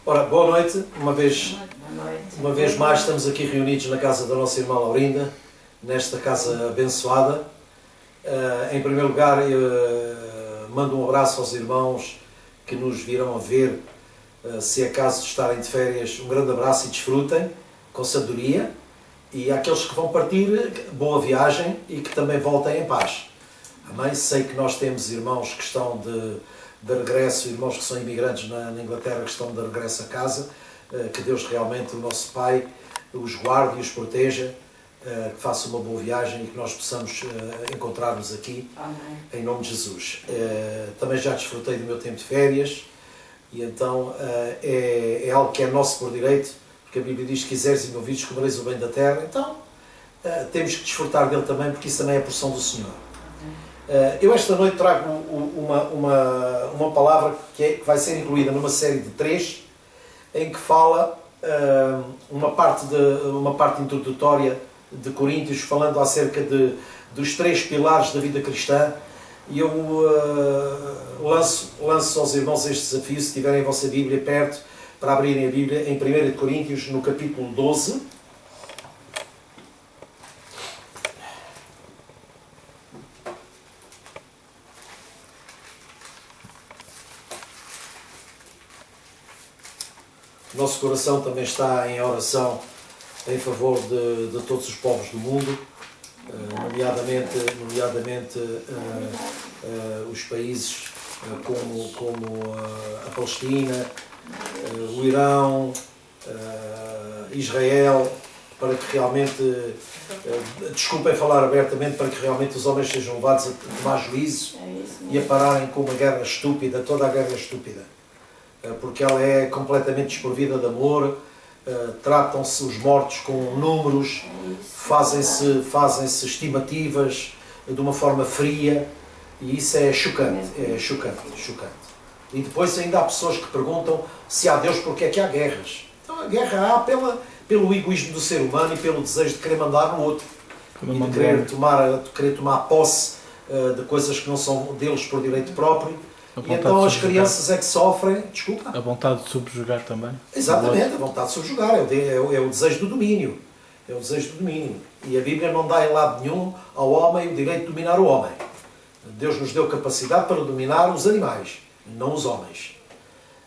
Ora, boa noite. Boa noite. Uma vez mais estamos aqui reunidos na casa da nossa irmã Laurinda, nesta casa abençoada. Em primeiro lugar, mando um abraço aos irmãos que nos virão a ver, se é caso de estarem de férias, um grande abraço e desfrutem com sabedoria. E àqueles que vão partir, boa viagem e que também voltem em paz. Amém? Sei que nós temos irmãos que estão de regresso, irmãos que são imigrantes na Inglaterra que estão de regresso a casa. Que Deus realmente, o nosso Pai, os guarde e os proteja, que faça uma boa viagem e que nós possamos encontrar-nos aqui. Amém. Em nome de Jesus. Também já desfrutei do meu tempo de férias e então é algo que é nosso por direito, porque a Bíblia diz que quiseres e me ouvides comereis o bem da terra, então temos que desfrutar dele também, porque isso também é a porção do Senhor. Eu esta noite trago uma palavra que vai ser incluída numa série de 3, em que fala uma parte introdutória de Coríntios, falando acerca dos 3 pilares da vida cristã. E eu lanço aos irmãos este desafio, se tiverem a vossa Bíblia perto, para abrirem a Bíblia em 1 Coríntios, no capítulo 12. Nosso coração também está em oração em favor de todos os povos do mundo, nomeadamente os países como a Palestina, o Irão, Israel, para que realmente, desculpem falar abertamente, para que realmente os homens sejam levados a tomar juízo e a pararem com uma guerra estúpida. Toda a guerra é estúpida, porque ela é completamente desprovida de amor. Tratam-se os mortos com números, fazem-se estimativas de uma forma fria, e isso é chocante, chocante. E depois ainda há pessoas que perguntam se há Deus, porque é que há guerras. Então a guerra há pelo egoísmo do ser humano e pelo desejo de querer mandar no outro, e de querer tomar posse de coisas que não são deles por direito próprio. E então as crianças é que sofrem, desculpa. A vontade de subjugar também. Exatamente, a vontade de subjugar, é o desejo do domínio. É o desejo do domínio. E a Bíblia não dá em lado nenhum ao homem o direito de dominar o homem. Deus nos deu capacidade para dominar os animais, não os homens.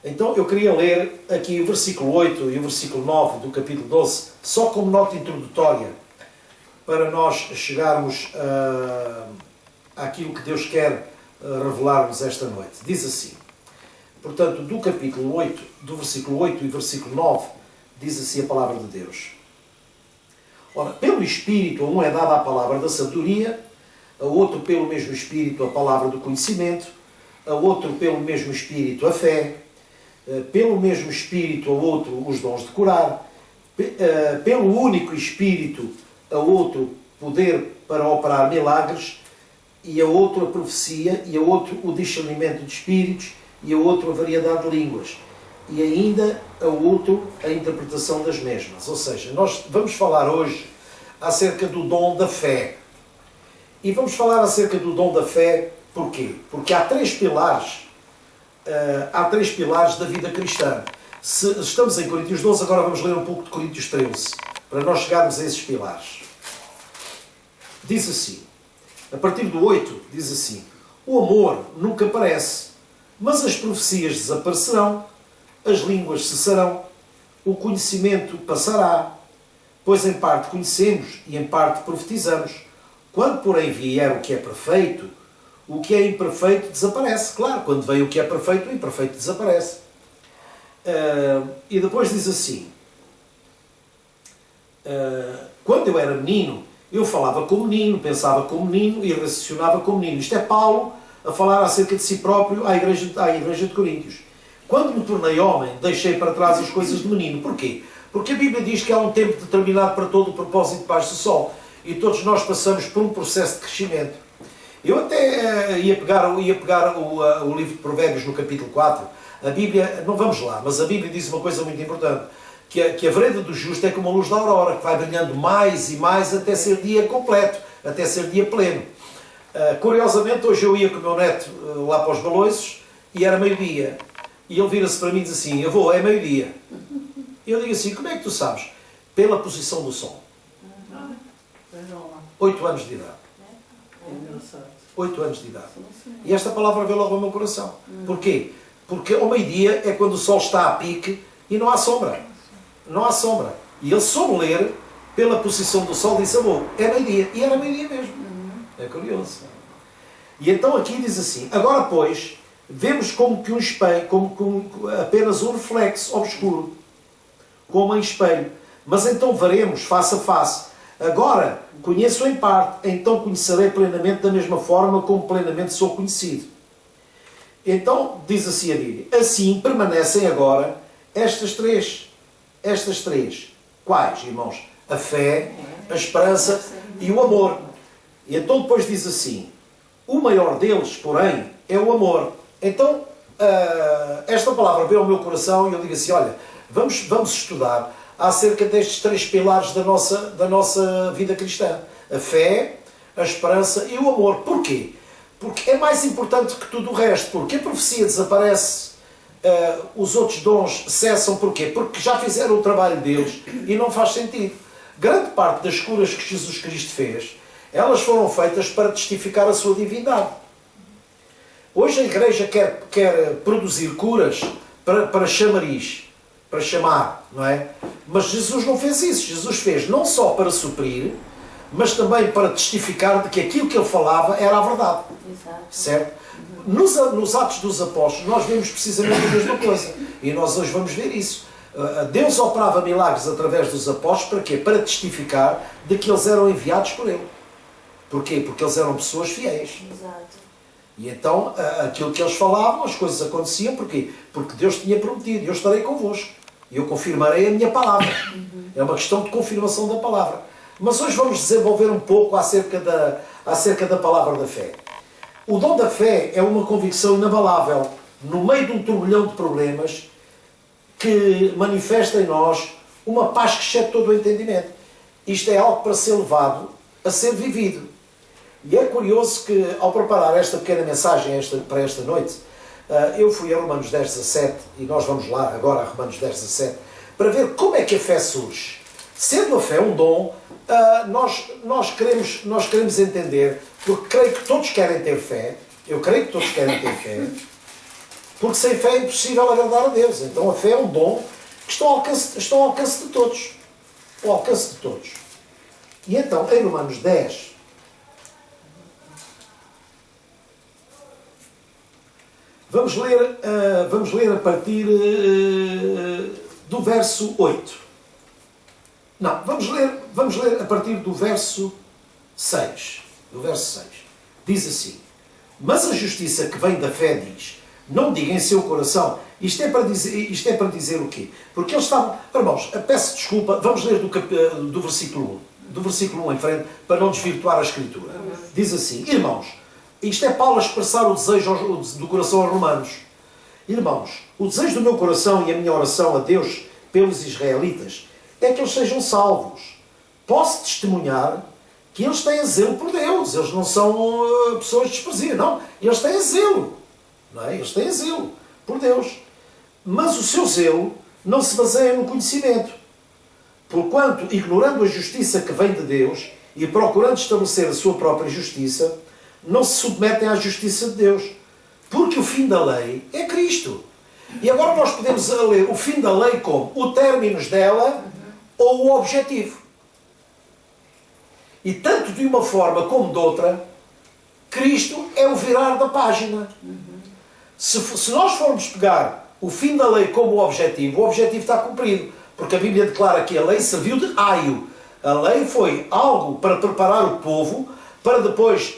Então eu queria ler aqui o versículo 8 e o versículo 9 do capítulo 12, só como nota introdutória, para nós chegarmos àquilo que Deus quer revelar-nos esta noite. Diz assim, portanto, do capítulo 8, do versículo 8 e versículo 9, diz assim a palavra de Deus. Ora, pelo Espírito, a um é dada a palavra da sabedoria, a outro pelo mesmo Espírito a palavra do conhecimento, a outro pelo mesmo Espírito a fé, pelo mesmo Espírito a outro os dons de curar, pelo único Espírito a outro poder para operar milagres, e a outro a profecia, e a outro o discernimento de espíritos, e a outro a variedade de línguas, e ainda a outro a interpretação das mesmas. Ou seja, nós vamos falar hoje acerca do dom da fé. E vamos falar acerca do dom da fé, porquê? Porque há 3 pilares, da vida cristã. Se estamos em Coríntios 12, agora vamos ler um pouco de Coríntios 13, para nós chegarmos a esses pilares. Diz assim, a partir do 8, diz assim: o amor nunca parece, mas as profecias desaparecerão, as línguas cessarão, o conhecimento passará, pois em parte conhecemos e em parte profetizamos. Quando, porém, vier o que é perfeito, o que é imperfeito desaparece. Claro, quando vem o que é perfeito, o imperfeito desaparece. E depois diz assim, quando eu era menino, eu falava como menino, pensava como menino e raciocinava como menino. Isto é Paulo a falar acerca de si próprio à igreja de Coríntios. Quando me tornei homem, deixei para trás as coisas de menino. Porquê? Porque a Bíblia diz que há um tempo determinado para todo o propósito debaixo do sol. E todos nós passamos por um processo de crescimento. Eu até ia pegar o livro de Provérbios no capítulo 4. A Bíblia, não vamos lá, mas a Bíblia diz uma coisa muito importante. Que a vereda do justo é como a luz da aurora, que vai brilhando mais e mais até ser dia completo, até ser dia pleno. Curiosamente, hoje eu ia com o meu neto lá para os Baloiços e era meio-dia. E ele vira-se para mim e diz assim, avô, é meio-dia. E eu digo assim, como é que tu sabes? Pela posição do sol. 8 anos de idade. 8 anos de idade. E esta palavra veio logo ao meu coração. Porquê? Porque ao meio-dia é quando o sol está a pique e não há sombra. Não há sombra. E ele soube ler, pela posição do sol, disse, avô, é meio-dia. E era meio-dia mesmo. É curioso. E então aqui diz assim, agora pois, vemos como que um espelho, apenas um reflexo obscuro, como em espelho. Mas então veremos face a face. Agora conheço em parte, então conhecerei plenamente da mesma forma como plenamente sou conhecido. Então diz assim a Bíblia, assim permanecem agora estas três. Quais, irmãos? A fé, a esperança e o amor. E então depois diz assim, o maior deles, porém, é o amor. Então, esta palavra veio ao meu coração e eu digo assim, olha, vamos estudar acerca destes 3 pilares da nossa vida cristã. A fé, a esperança e o amor. Porquê? Porque é mais importante que tudo o resto. Porque a profecia desaparece, os outros dons cessam. Porquê? Porque já fizeram o trabalho deles e não faz sentido. Grande parte das curas que Jesus Cristo fez, elas foram feitas para testificar a sua divindade. Hoje a Igreja quer produzir curas para chamariz, para chamar, não é? Mas Jesus não fez isso. Jesus fez não só para suprir, mas também para testificar de que aquilo que ele falava era a verdade. Exato. Certo? Nos Atos dos Apóstolos nós vemos precisamente a mesma coisa. E nós hoje vamos ver isso. Deus operava milagres através dos apóstolos para quê? Para testificar de que eles eram enviados por ele. Porquê? Porque eles eram pessoas fiéis. Exato. E então, aquilo que eles falavam, as coisas aconteciam. Porquê? Porque Deus tinha prometido, eu estarei convosco. E eu confirmarei a minha palavra. É uma questão de confirmação da palavra. Mas hoje vamos desenvolver um pouco acerca da palavra da fé. O dom da fé é uma convicção inabalável, no meio de um turbilhão de problemas, que manifesta em nós uma paz que excede todo o entendimento. Isto é algo para ser levado a ser vivido. E é curioso que, ao preparar esta pequena mensagem para esta noite, eu fui a Romanos 10, 17, e nós vamos lá agora a Romanos 10, 17, para ver como é que a fé surge. Sendo a fé um dom, nós queremos entender, porque creio que todos querem ter fé, eu creio que todos querem ter fé, porque sem fé é impossível agradar a Deus. Então a fé é um dom que está ao alcance de todos. Ao alcance de todos. E então, em Romanos 10, vamos ler a partir do verso 8. Não, vamos ler a partir do verso 6. Do verso 6. Diz assim, mas a justiça que vem da fé diz, não diga em seu coração, isto é para dizer o quê? Porque eles estavam, irmãos, peço desculpa, vamos ler do versículo 1. Do versículo 1 em frente, para não desvirtuar a Escritura. Diz assim, irmãos, isto é Paulo a expressar o desejo do coração aos romanos. Irmãos, o desejo do meu coração e a minha oração a Deus pelos israelitas é que eles sejam salvos. Posso testemunhar que eles têm zelo por Deus. Eles não são pessoas desprezíveis, não. Eles têm zelo. Não é? Eles têm zelo por Deus. Mas o seu zelo não se baseia no conhecimento. Porquanto, ignorando a justiça que vem de Deus e procurando estabelecer a sua própria justiça, não se submetem à justiça de Deus. Porque o fim da lei é Cristo. E agora nós podemos ler o fim da lei como o término dela ou o objetivo. E tanto de uma forma como de outra, Cristo é o virar da página. Se nós formos pegar o fim da lei como o objetivo está cumprido. Porque a Bíblia declara que a lei serviu de aio. A lei foi algo para preparar o povo, para depois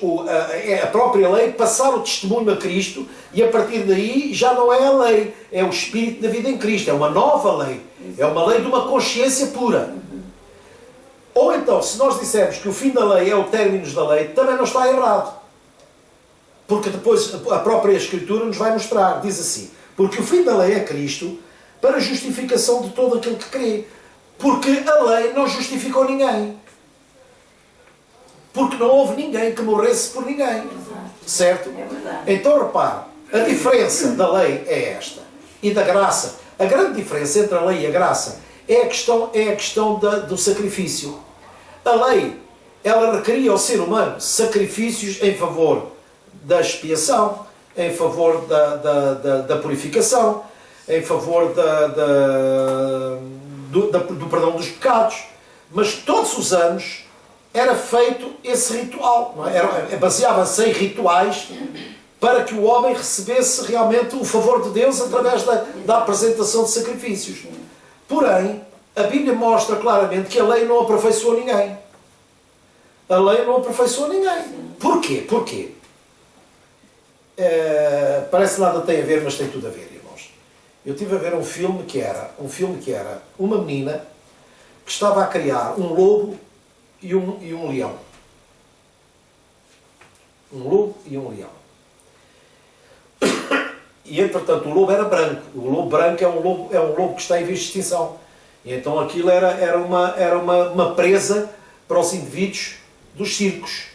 a própria lei passar o testemunho a Cristo, e a partir daí já não é a lei, é o Espírito da vida em Cristo, é uma nova lei, é uma lei de uma consciência pura. Ou então, se nós dissermos que o fim da lei é o término da lei, também não está errado. Porque depois a própria Escritura nos vai mostrar, diz assim, porque o fim da lei é Cristo, para a justificação de todo aquele que crê. Porque a lei não justificou ninguém. Porque não houve ninguém que morresse por ninguém. Certo? É verdade. Então repare, a diferença da lei é esta. e da graça. A grande diferença entre a lei e a graça é a questão do sacrifício. A lei, ela requeria ao ser humano sacrifícios em favor da expiação, em favor da purificação, em favor do perdão dos pecados. Mas todos os anos era feito esse ritual. Não é? Baseava-se em rituais para que o homem recebesse realmente o favor de Deus através da apresentação de sacrifícios. Porém, a Bíblia mostra claramente que a lei não aperfeiçoou ninguém. A lei não aperfeiçoou ninguém. Porquê? Porquê? Parece que nada tem a ver, mas tem tudo a ver, irmãos. Eu estive a ver um filme que era uma menina que estava a criar um lobo e um leão. Um lobo e um leão. E, entretanto, o lobo era branco. O lobo branco é um lobo que está em vias de extinção. E então aquilo era uma presa para os indivíduos dos circos.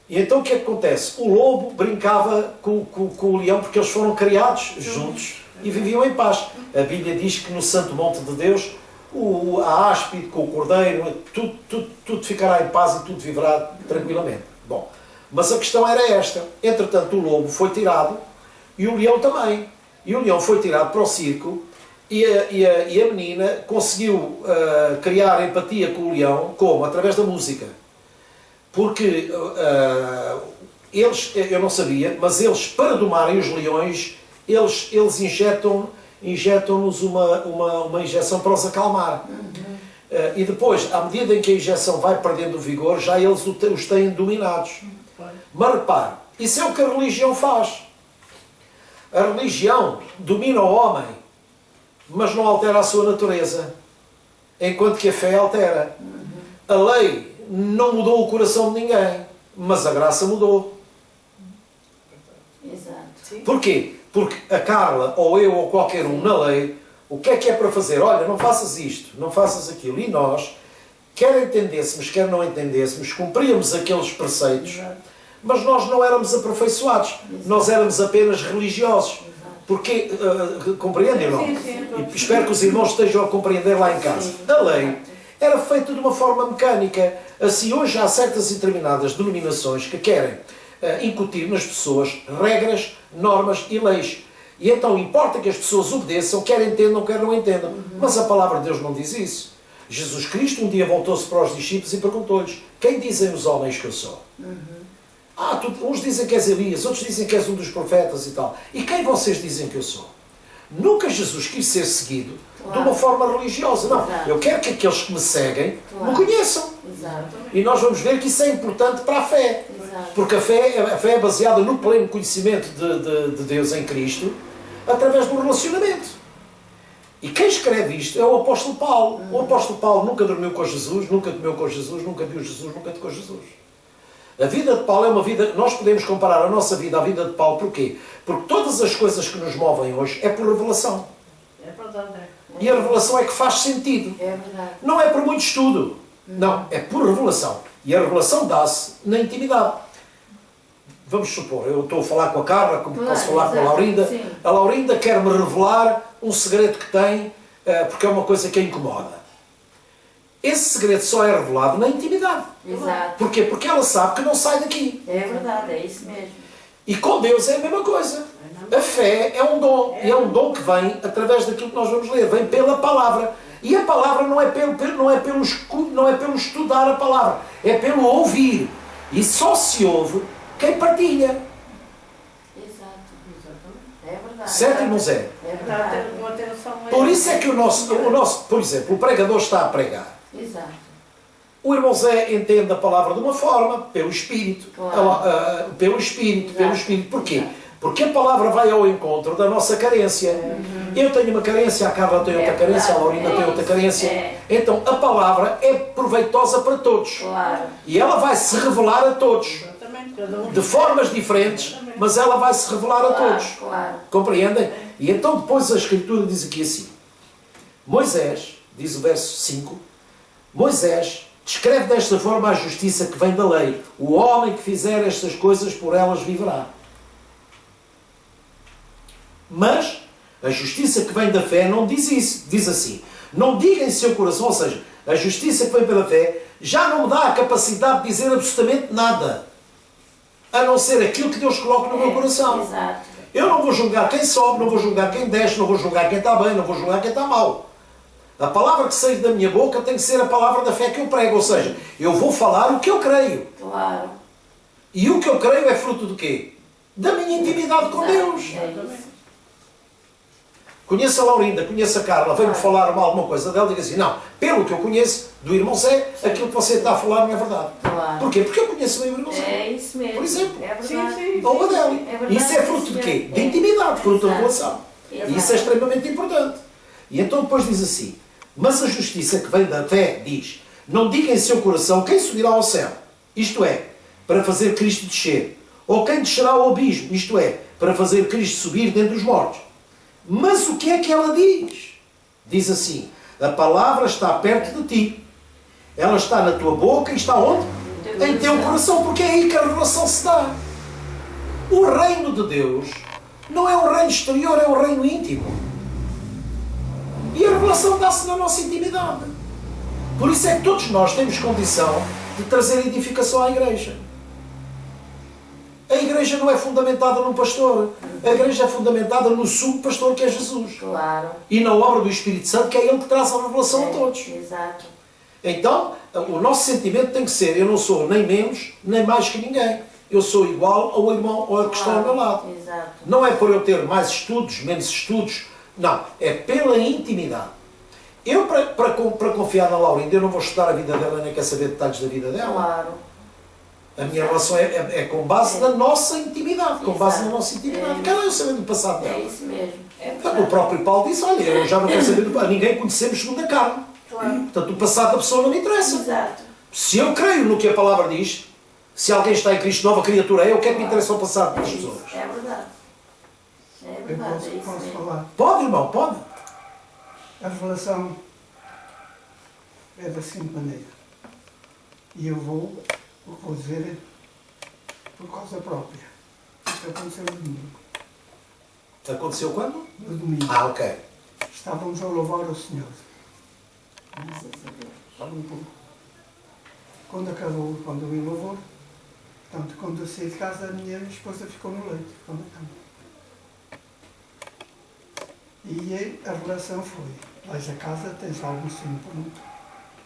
E então o que é que acontece? O lobo brincava com o leão porque eles foram criados juntos e viviam em paz. A Bíblia diz que no Santo Monte de Deus a áspide com o cordeiro, tudo ficará em paz e tudo viverá tranquilamente. Bom, mas a questão era esta. Entretanto, o lobo foi tirado e o leão também. E o leão foi tirado para o circo e a menina conseguiu criar empatia com o leão. Como? Através da música. Porque eles, eu não sabia, mas eles, para domarem os leões, eles injetam-nos uma injeção para os acalmar. E depois, à medida em que a injeção vai perdendo o vigor, já eles os têm dominados. Mas repare, isso é o que a religião faz. A religião domina o homem, mas não altera a sua natureza, enquanto que a fé altera. A lei não mudou o coração de ninguém, mas a graça mudou. Exato. Porquê? Porque a Carla, ou eu, ou qualquer um na lei, o que é para fazer? Olha, não faças isto, não faças aquilo. E nós, quer entendêssemos, quer não entendêssemos, cumpríamos aqueles preceitos, mas nós não éramos aperfeiçoados. Nós éramos apenas religiosos. Porque, compreendem ou não? E espero que os irmãos estejam a compreender lá em casa. A lei era feita de uma forma mecânica. Assim, hoje há certas e determinadas denominações que querem incutir nas pessoas regras, normas e leis. E então importa que as pessoas obedeçam, quer entendam, quer não entendam. Mas a palavra de Deus não diz isso. Jesus Cristo um dia voltou-se para os discípulos e perguntou-lhes: quem dizem os homens que eu sou? Uns dizem que és Elias, outros dizem que és um dos profetas e tal. E quem vocês dizem que eu sou? Nunca Jesus quis ser seguido de uma forma religiosa. Não, eu quero que aqueles que me seguem me conheçam. E nós vamos ver que isso é importante para a fé. Porque a fé é baseada no pleno conhecimento de Deus em Cristo, através do relacionamento. E quem escreve isto é o apóstolo Paulo. O apóstolo Paulo nunca dormiu com Jesus, nunca comeu com Jesus, nunca viu Jesus, nunca tocou Jesus. A vida de Paulo é uma vida... Nós podemos comparar a nossa vida à vida de Paulo. Porquê? Porque todas as coisas que nos movem hoje é por revelação. É verdade. E a revelação é que faz sentido. É verdade. Não é por muito estudo. Não, é por revelação. E a revelação dá-se na intimidade. Vamos supor, eu estou a falar com a Carla, como posso falar com a Laurinda. Sim. A Laurinda quer-me revelar um segredo que tem, porque é uma coisa que a incomoda. Esse segredo só é revelado na intimidade. Exato. Porquê? Porque ela sabe que não sai daqui. É verdade, é isso mesmo. E com Deus é a mesma coisa. A fé é um dom. E é um dom que vem através daquilo que nós vamos ler. Vem pela palavra. E a palavra não é pelo estudar a palavra. É pelo ouvir. E só se ouve quem partilha. Exato. É verdade. Certo, irmão Zé? É verdade. Por isso é que o nosso, por exemplo, o pregador está a pregar. Exato. O irmão Zé entende a palavra de uma forma, pelo Espírito. Claro. Pelo Espírito. Porquê? Porque a palavra vai ao encontro da nossa carência. Eu tenho uma carência, a Carla tem outra carência, a Laurinda tem outra carência. Então a palavra é proveitosa para todos. Claro. E ela vai se revelar a todos. De formas diferentes, mas ela vai se revelar a todos. Claro. Compreendem? E então depois a Escritura diz aqui assim: Moisés, diz o verso 5, Moisés descreve desta forma a justiça que vem da lei. O homem que fizer estas coisas, por elas viverá. Mas A justiça que vem da fé não diz isso. Diz assim, não diga em seu coração, ou seja, a justiça que vem pela fé já não me dá a capacidade de dizer absolutamente nada, a não ser aquilo que Deus coloca no meu coração. Exato. Eu não vou julgar quem sobe, não vou julgar quem desce, não vou julgar quem está bem, não vou julgar quem está mal. A palavra que sai da minha boca tem que ser a palavra da fé que eu prego, ou seja, eu vou falar o que eu creio. Claro. E o que eu creio é fruto do quê? Da minha intimidade com Deus. É isso. Conheço a Laurinda, conheço a Carla, veio-me falar mal alguma coisa dela, diga assim, não, pelo que eu conheço do irmão Zé, aquilo que você está a falar não é verdade. Claro. Porquê? Porque eu conheço bem o irmão Zé. É isso mesmo. Por exemplo. É verdade. Ou a dela. É verdade, Isso é fruto de quê? De intimidade, fruto da relação. E isso é extremamente importante. E então depois diz assim, mas a justiça que vem da fé diz, não diga em seu coração quem subirá ao céu, isto é, para fazer Cristo descer, ou quem descerá ao abismo, isto é, para fazer Cristo subir dentre os mortos. Mas o que é que ela diz? Diz assim, a palavra está perto de ti, ela está na tua boca e está onde? Em teu coração, porque é aí que a revelação se dá. O reino de Deus não é um reino exterior, é um reino íntimo. E a revelação dá-se na nossa intimidade. Por isso é que todos nós temos condição de trazer edificação à igreja. A igreja não é fundamentada num pastor. A igreja é fundamentada no sumo pastor que é Jesus. Claro. E na obra do Espírito Santo, que é Ele que traz a revelação a todos. Exato. Então, o nosso sentimento tem que ser, eu não sou nem menos, nem mais que ninguém. Eu sou igual ao irmão ou a que está ao meu lado. Exato. Não é por eu ter mais estudos, menos estudos. Não. É pela intimidade. Eu, para confiar na Laurinda, eu não vou estudar a vida dela, nem quero saber detalhes da vida dela. Claro. A minha relação é com base na nossa intimidade. Com base na nossa intimidade. Quero eu saber do passado É dela. isso mesmo. É Portanto, o verdade. próprio Paulo disse, olha, eu já não quero saber do passado. Ninguém conhecemos segundo a carne. Claro. Portanto, o passado da pessoa não me interessa. Exato. Se eu creio no que a palavra diz, se alguém está em Cristo, nova criatura é, o que é que me interessa o passado das pessoas? É verdade. É Eu verdade. posso, É isso posso mesmo. falar. Pode, irmão, pode. A revelação é da seguinte maneira. E eu vou dizer por causa própria. Isto aconteceu no domingo. Aconteceu quando? No domingo. Ah, ok. Estávamos a louvar o Senhor. Graças a Deus. Quando acabou, quando eu vi o louvor, portanto, quando eu saí de casa, a minha esposa ficou no leito, ficou na cama. E a relação foi, vais a casa, tens algum sono pronto,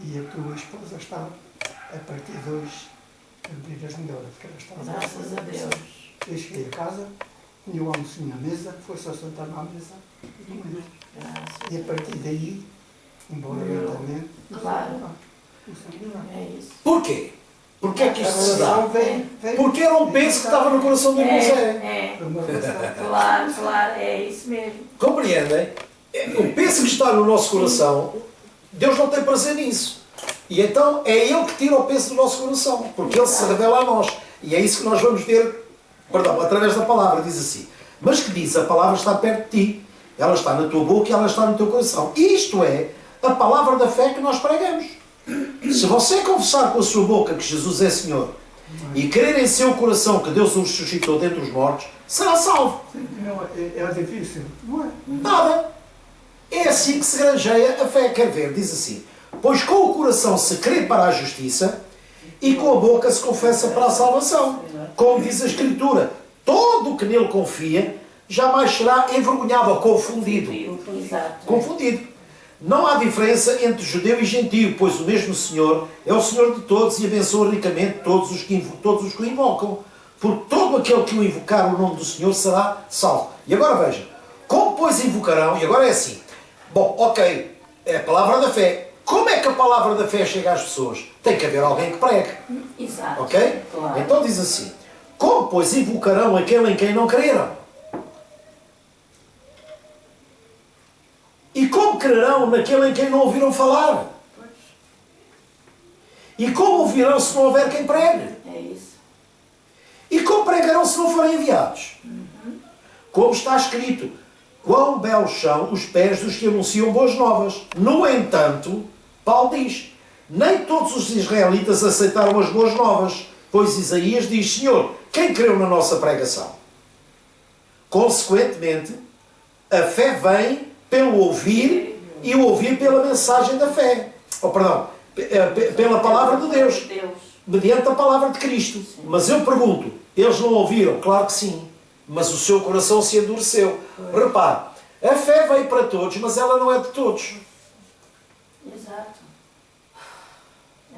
e a tua esposa está, a partir de hoje, a abrir as melhoras, que ela estava Graças a Deus. Eu cheguei a casa, tinha o almocinho na mesa, foi só sentar na mesa e comer. Graças. E a partir daí, embora lentamente, Claro. o Senhor vai. É isso. Porquê? Porquê é que A isto se relação dá? vem. Porque era um peso que estava no coração do irmão Zé. É. Foi uma relação. Claro, claro. É isso mesmo. Compreendem? O peso que está no nosso coração, Deus não tem prazer nisso. E então é Ele que tira o peso do nosso coração, porque Ele se revela a nós. E é isso que nós vamos ver, através da palavra, diz assim. Mas que diz, a palavra está perto de ti, ela está na tua boca e ela está no teu coração. Isto é a palavra da fé que nós pregamos. Se você confessar com a sua boca que Jesus é Senhor e crer em seu coração que Deus o ressuscitou dentre os mortos, será salvo. Não, é difícil, não é? Nada. É assim que se granjeia a fé. Quer ver, diz assim, pois com o coração se crê para a justiça e com a boca se confessa para a salvação. Como diz a Escritura, todo o que nele confia jamais será envergonhado ou confundido. Exato. Confundido. Não há diferença entre judeu e gentio, pois o mesmo Senhor é o Senhor de todos e abençoa ricamente todos os que o invocam. Por todo aquele que o invocar o nome do Senhor será salvo. E agora veja, como pois invocarão, e agora é assim, bom, ok, é a palavra da fé. Como é que a palavra da fé chega às pessoas? Tem que haver alguém que pregue. Exato. Ok? Claro. Então diz assim, como pois invocarão aquele em quem não creram? E como crerão naquele em quem não ouviram falar? E como ouvirão se não houver quem pregue? É isso. E como pregarão se não forem enviados? Como está escrito, quão belos são os pés dos que anunciam boas novas. No entanto, Paulo diz, nem todos os israelitas aceitaram as boas novas, pois Isaías diz, Senhor, quem creu na nossa pregação? Consequentemente, A fé vem pelo ouvir e o ouvir pela mensagem da fé. Oh, perdão, pela palavra de Deus. Mediante a palavra de Cristo. Sim. Mas eu pergunto, eles não ouviram? Claro que sim. Mas o seu coração se endureceu. Repare, a fé veio para todos, mas ela não é de todos. Exato.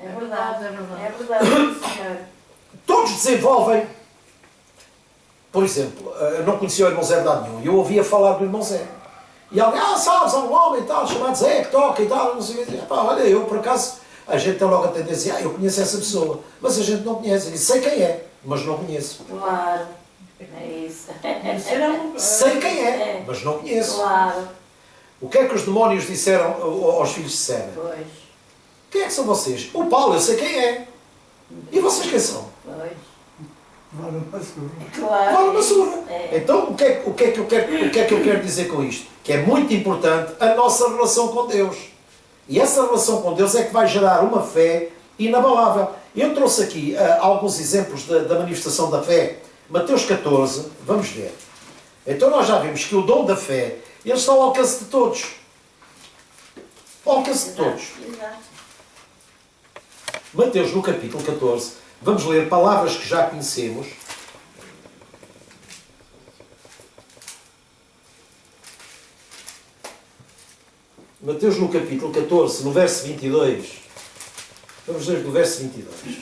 É verdade, é verdade. É verdade, Senhor. Todos desenvolvem. Por exemplo, eu não conhecia o irmão Zé de lado nenhum, e eu ouvia falar do irmão Zé. E alguém, sabes, há um homem e tal, chamado Zé, que toca e tal, não sei o que. Pá, olha, eu por acaso, a gente tem logo a tendência, eu conheço essa pessoa, mas a gente não conhece. Eu disse, sei quem é, mas não conheço. Claro. É isso. Sei quem é, mas não conheço. Claro. O que é que os demónios disseram aos filhos de Seba? Pois. Quem é que são vocês? O Paulo, eu sei quem é. E vocês quem são? Pois. Vale uma surra. Claro. Vale uma surra. É. Então, o que é que eu quero dizer com isto? Que é muito importante a nossa relação com Deus. E essa relação com Deus é que vai gerar uma fé inabalável. Eu trouxe aqui alguns exemplos da manifestação da fé. Mateus 14, vamos ver. Então nós já vimos que o dom da fé, ele está ao alcance de todos. Ao alcance de todos. Exato. Mateus, no capítulo 14, vamos ler palavras que já conhecemos. Mateus, no capítulo 14, no verso 22. Vamos ler do verso 22.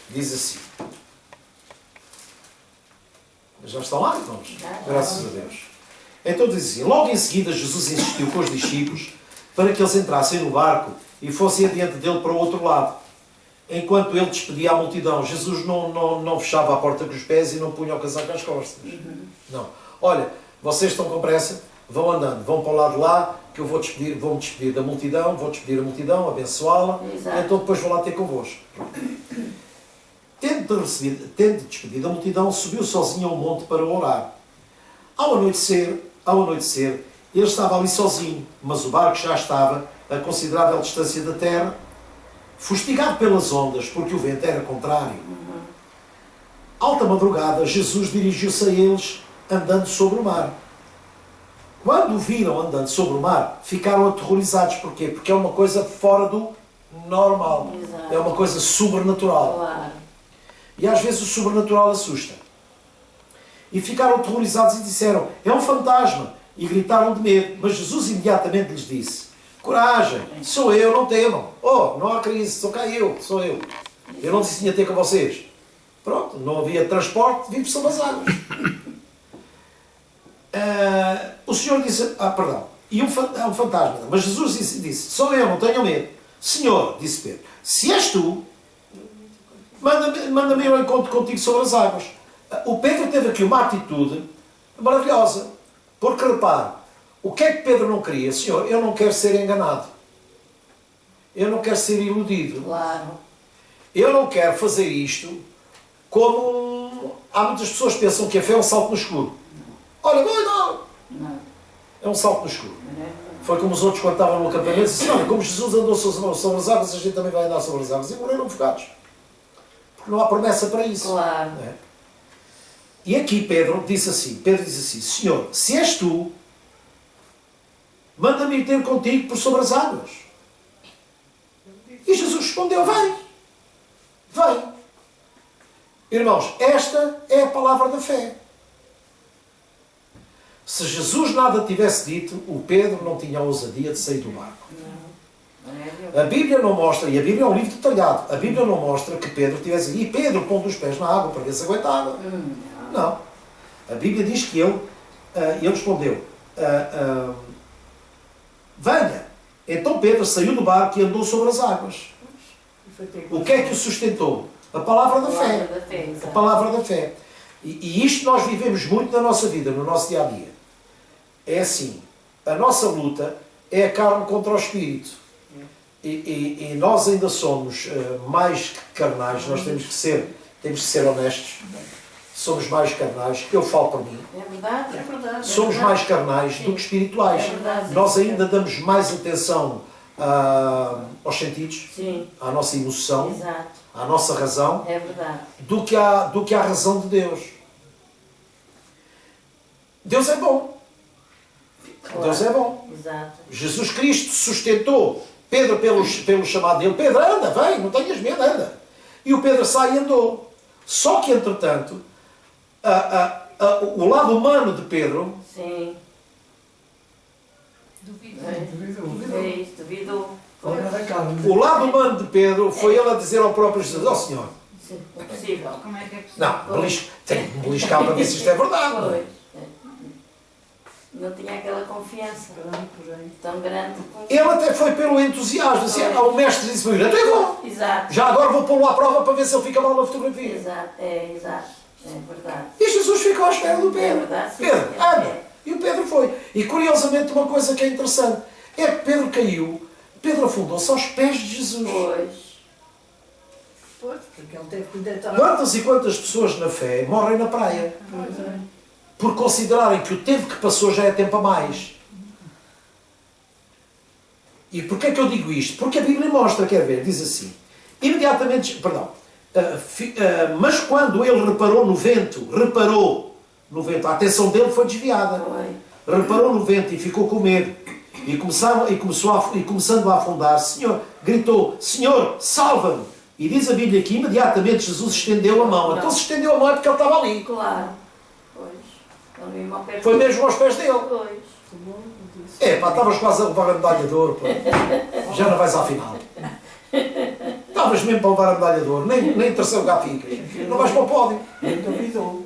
Diz assim. Já estão lá, irmãos? Graças a Deus. Então diz assim, logo em seguida Jesus insistiu com os discípulos para que eles entrassem no barco e fossem adiante dele para o outro lado. Enquanto ele despedia a multidão, Jesus não fechava a porta com os pés e não punha o casaco às costas. Não. Olha, vocês estão com pressa, vão andando, vão para o lado de lá, que eu vou-me despedir da multidão, vou despedir a multidão, abençoá-la, então depois vou lá ter convosco. Tendo despedido a multidão, subiu sozinho ao monte para orar. Ao anoitecer, ele estava ali sozinho, mas o barco já estava a considerável distância da terra, fustigado pelas ondas, porque o vento era contrário. Alta madrugada, Jesus dirigiu-se a eles, andando sobre o mar. Quando o viram andando sobre o mar, ficaram aterrorizados. Porquê? Porque é uma coisa fora do normal. Exato. É uma coisa sobrenatural. Claro. E às vezes o sobrenatural assusta. E ficaram aterrorizados e disseram, é um fantasma. E gritaram de medo. Mas Jesus imediatamente lhes disse, coragem, sou eu, não temam. Oh, não há crise, sou cá eu, sou eu. Eu não disse que tinha a ter com vocês. Pronto, não havia transporte, vim sobre as águas. O Senhor disse, perdão, e um fantasma. Mas Jesus disse, sou eu, não tenham medo. Senhor, disse Pedro, se és tu, manda-me eu encontro contigo sobre as águas. O Pedro teve aqui uma atitude maravilhosa. Porque repare, o que é que Pedro não queria? Senhor, eu não quero ser enganado. Eu não quero ser iludido. Claro. Eu não quero fazer isto como há muitas pessoas que pensam que a fé é um salto no escuro. Olha, não. É um salto no escuro. Foi como os outros quando estavam no acampamento, disseram, olha, como Jesus andou sobre as águas, a gente também vai andar sobre as águas. E morreram afogados. Porque não há promessa para isso. Claro. Não é? E aqui Pedro diz assim, Senhor, se és tu, manda-me ir ter contigo por sobre as águas. E Jesus respondeu, vem. Irmãos, esta é a palavra da fé. Se Jesus nada tivesse dito, o Pedro não tinha a ousadia de sair do barco. A Bíblia não mostra, e a Bíblia é um livro detalhado, a Bíblia não mostra que Pedro tivesse... E Pedro pondo os pés na água para ver se aguentava. Não. A Bíblia diz que ele respondeu, venha. Então Pedro saiu do barco e andou sobre as águas. O que é que o sustentou? A palavra da fé. A palavra da fé. E isto nós vivemos muito na nossa vida, no nosso dia-a-dia. É assim, a nossa luta é a carne contra o espírito. E nós ainda somos mais carnais, nós temos que ser honestos. Somos mais carnais, eu falo para mim. É verdade. Somos mais carnais do que espirituais. É verdade. Nós ainda damos mais atenção aos sentidos, Sim. à nossa emoção, Exato. à nossa razão, É verdade. do que à razão de Deus. Deus é bom. Claro. Deus é bom. Exato. Jesus Cristo sustentou Pedro pelo chamado dele. Pedro, anda, vem, não tenhas medo, anda. E o Pedro sai e andou. Só que, entretanto, o lado humano de Pedro, Sim. Duvidou. É isso, duvidou. Fora da carne. o lado humano de Pedro foi ele a dizer ao próprio Jesus, ó Senhor, Sim, é possível. Como é que é possível? não, tem que me beliscar para ver se isto é verdade. Pois. Não tinha aquela confiança tão grande. Ele até foi pelo entusiasmo, assim, o mestre disse, então eu vou. Exato. Já agora vou pô-lo à prova para ver se ele fica mal na fotografia. Exato. Exato. É verdade. E Jesus ficou à espera do É Pedro. verdade, sim. Pedro, anda. E o Pedro foi. E curiosamente uma coisa que é interessante, é que Pedro caiu, Pedro afundou-se aos pés de Jesus. Pois. Pois, porque ele teve que deitar. Quantas e quantas pessoas na fé morrem na praia? Pois é. Por considerarem que o tempo que passou já é tempo a mais. E porquê é que eu digo isto? Porque a Bíblia mostra, quer ver, diz assim, imediatamente, perdão, mas quando ele reparou no vento, a atenção dele foi desviada, Foi. reparou no vento e ficou com medo, e começando a afundar, gritou, Senhor, salva-me! E diz a Bíblia que imediatamente Jesus estendeu a mão. Então se estendeu a mão é porque ele estava ali. Claro. Pois. Ele mesmo ao pé Foi mesmo aos pés dele. Pois. Estavas quase a levar a medalha de ouro, pá. Já não vais à final. Estavas mesmo para levar a medalha de ouro, nem terceiro lugar ficas. Não vais para o pódio. Ele duvidou.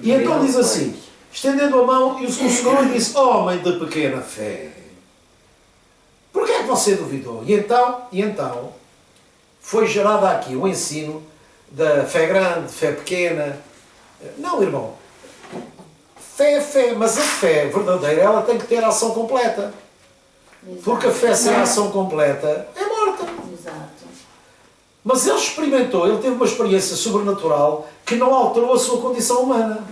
E então diz assim, estendendo a mão, e o Senhor disse, homem de pequena fé, porquê é que você duvidou? E então foi gerado aqui o ensino da fé grande, fé pequena. Não, irmão. Fé é fé, mas a fé verdadeira ela tem que ter a ação completa. Exato. Porque a fé sem a ação completa é morta. Exato. Mas ele experimentou, ele teve uma experiência sobrenatural que não alterou a sua condição humana.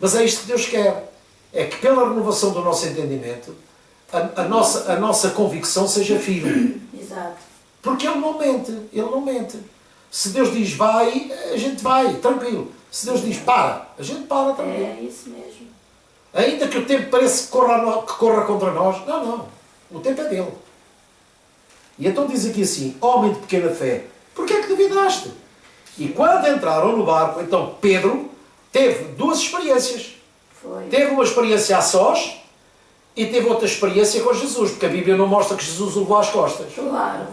Mas é isto que Deus quer. É que pela renovação do nosso entendimento, a nossa convicção seja firme. Exato. Porque Ele não mente. Se Deus diz vai, a gente vai, tranquilo. Se Deus diz para, a gente para, tranquilo. É isso mesmo. Ainda que o tempo pareça que corra contra nós, não. O tempo é dele. E então diz aqui assim, homem de pequena fé, porquê é que duvidaste? E quando entraram no barco, então Pedro teve duas experiências. Foi. Teve uma experiência a sós e teve outra experiência com Jesus, porque a Bíblia não mostra que Jesus o levou às costas. Claro.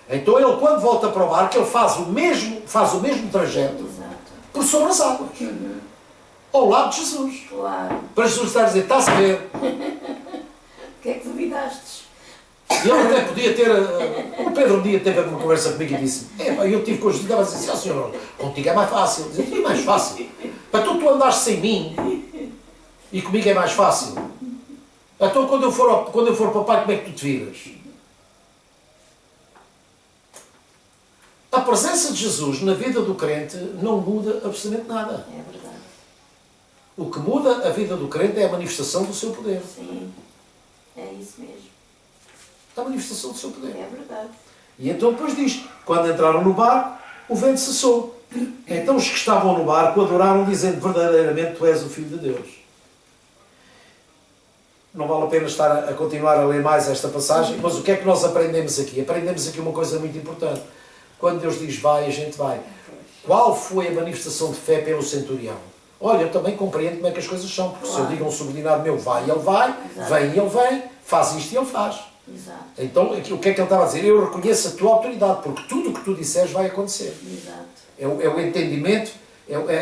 Então ele, quando volta para o barco, ele faz o mesmo trajeto Exato. por sobre as águas. Ao lado de Jesus. Claro. Para Jesus estar a dizer, está-se a ver. O que é que duvidaste? E ele até podia ter... o Pedro um dia teve uma conversa comigo e disse, eu tive com Jesus, estava a dizer, assim, senhor, contigo é mais fácil. Eu disse, é mais fácil. Para tu andaste sem mim e comigo é mais fácil. Então quando eu for para o pai, como é que tu te viras? A presença de Jesus na vida do crente não muda absolutamente nada. É verdade. O que muda a vida do crente é a manifestação do seu poder. Sim. É isso mesmo. A manifestação do seu poder. É verdade. E então depois diz, quando entraram no barco, o vento cessou. Então os que estavam no barco adoraram, dizendo verdadeiramente tu és o Filho de Deus. Não vale a pena estar a continuar a ler mais esta passagem, mas o que é que nós aprendemos aqui? Aprendemos aqui uma coisa muito importante. Quando Deus diz vai, a gente vai. Qual foi a manifestação de fé pelo centurião? Olha, eu também compreendo como é que as coisas são, porque se eu digo a um subordinado meu vai, ele vai, vem, ele vem, faz isto e ele faz. Exato. Então, o que é que ele estava a dizer? Eu reconheço a tua autoridade, porque tudo o que tu disseres vai acontecer. Exato. É o entendimento,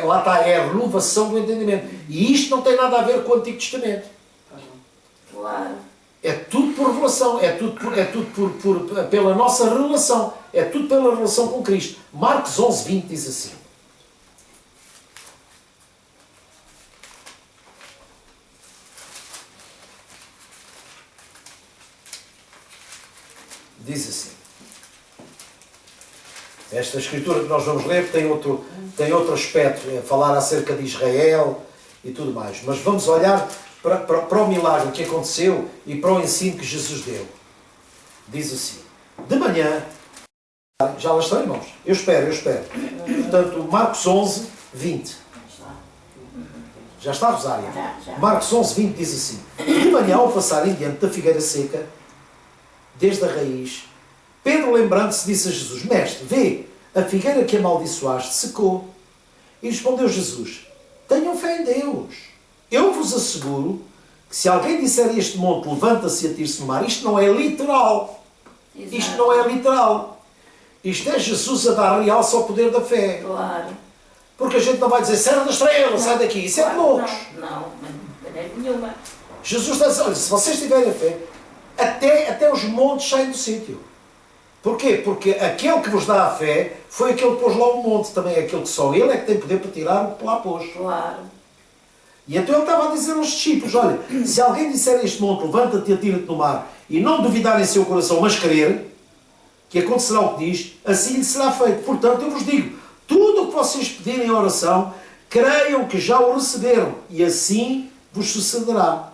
lá está, é a renovação do entendimento. E isto não tem nada a ver com o Antigo Testamento. Claro. É tudo por revelação, é tudo pela nossa relação, é tudo pela relação com Cristo. Marcos 11:20 diz assim. Diz assim. Esta escritura que nós vamos ler tem outro aspecto, é falar acerca de Israel e tudo mais. Mas vamos olhar para o milagre que aconteceu e para o ensino que Jesus deu. Diz assim, de manhã, já lá estão, irmãos? Eu espero. Portanto, Marcos 11:20. Já está, Rosária? Já. Marcos 11, 20 diz assim: de manhã, ao passarem diante da figueira seca, desde a raiz, Pedro, lembrando-se, disse a Jesus: Mestre, vê, a figueira que amaldiçoaste secou. E respondeu Jesus: tenham fé em Deus. Eu vos asseguro que se alguém disser a este monte, levanta-se e atire-se no mar, isto não é literal. Exato. Isto não é literal. Isto é Jesus a dar realce ao poder da fé. Claro. Porque a gente não vai dizer, Serra da Estrela, sai daqui. Isso é de loucos. Não, de maneira nenhuma. Jesus está a dizer, olha, se vocês tiverem fé, até os montes saem do sítio. Porquê? Porque aquele que vos dá a fé foi aquele que pôs lá o monte. Também é aquele que só ele é que tem poder para tirar o que lá pôs. Claro. E então ele estava a dizer aos discípulos, olha, se alguém disser a este monte, levanta-te e atira-te no mar, e não duvidar em seu coração, mas crer, que acontecerá o que diz, assim lhe será feito. Portanto, eu vos digo, tudo o que vocês pedirem em oração, creiam que já o receberam, e assim vos sucederá.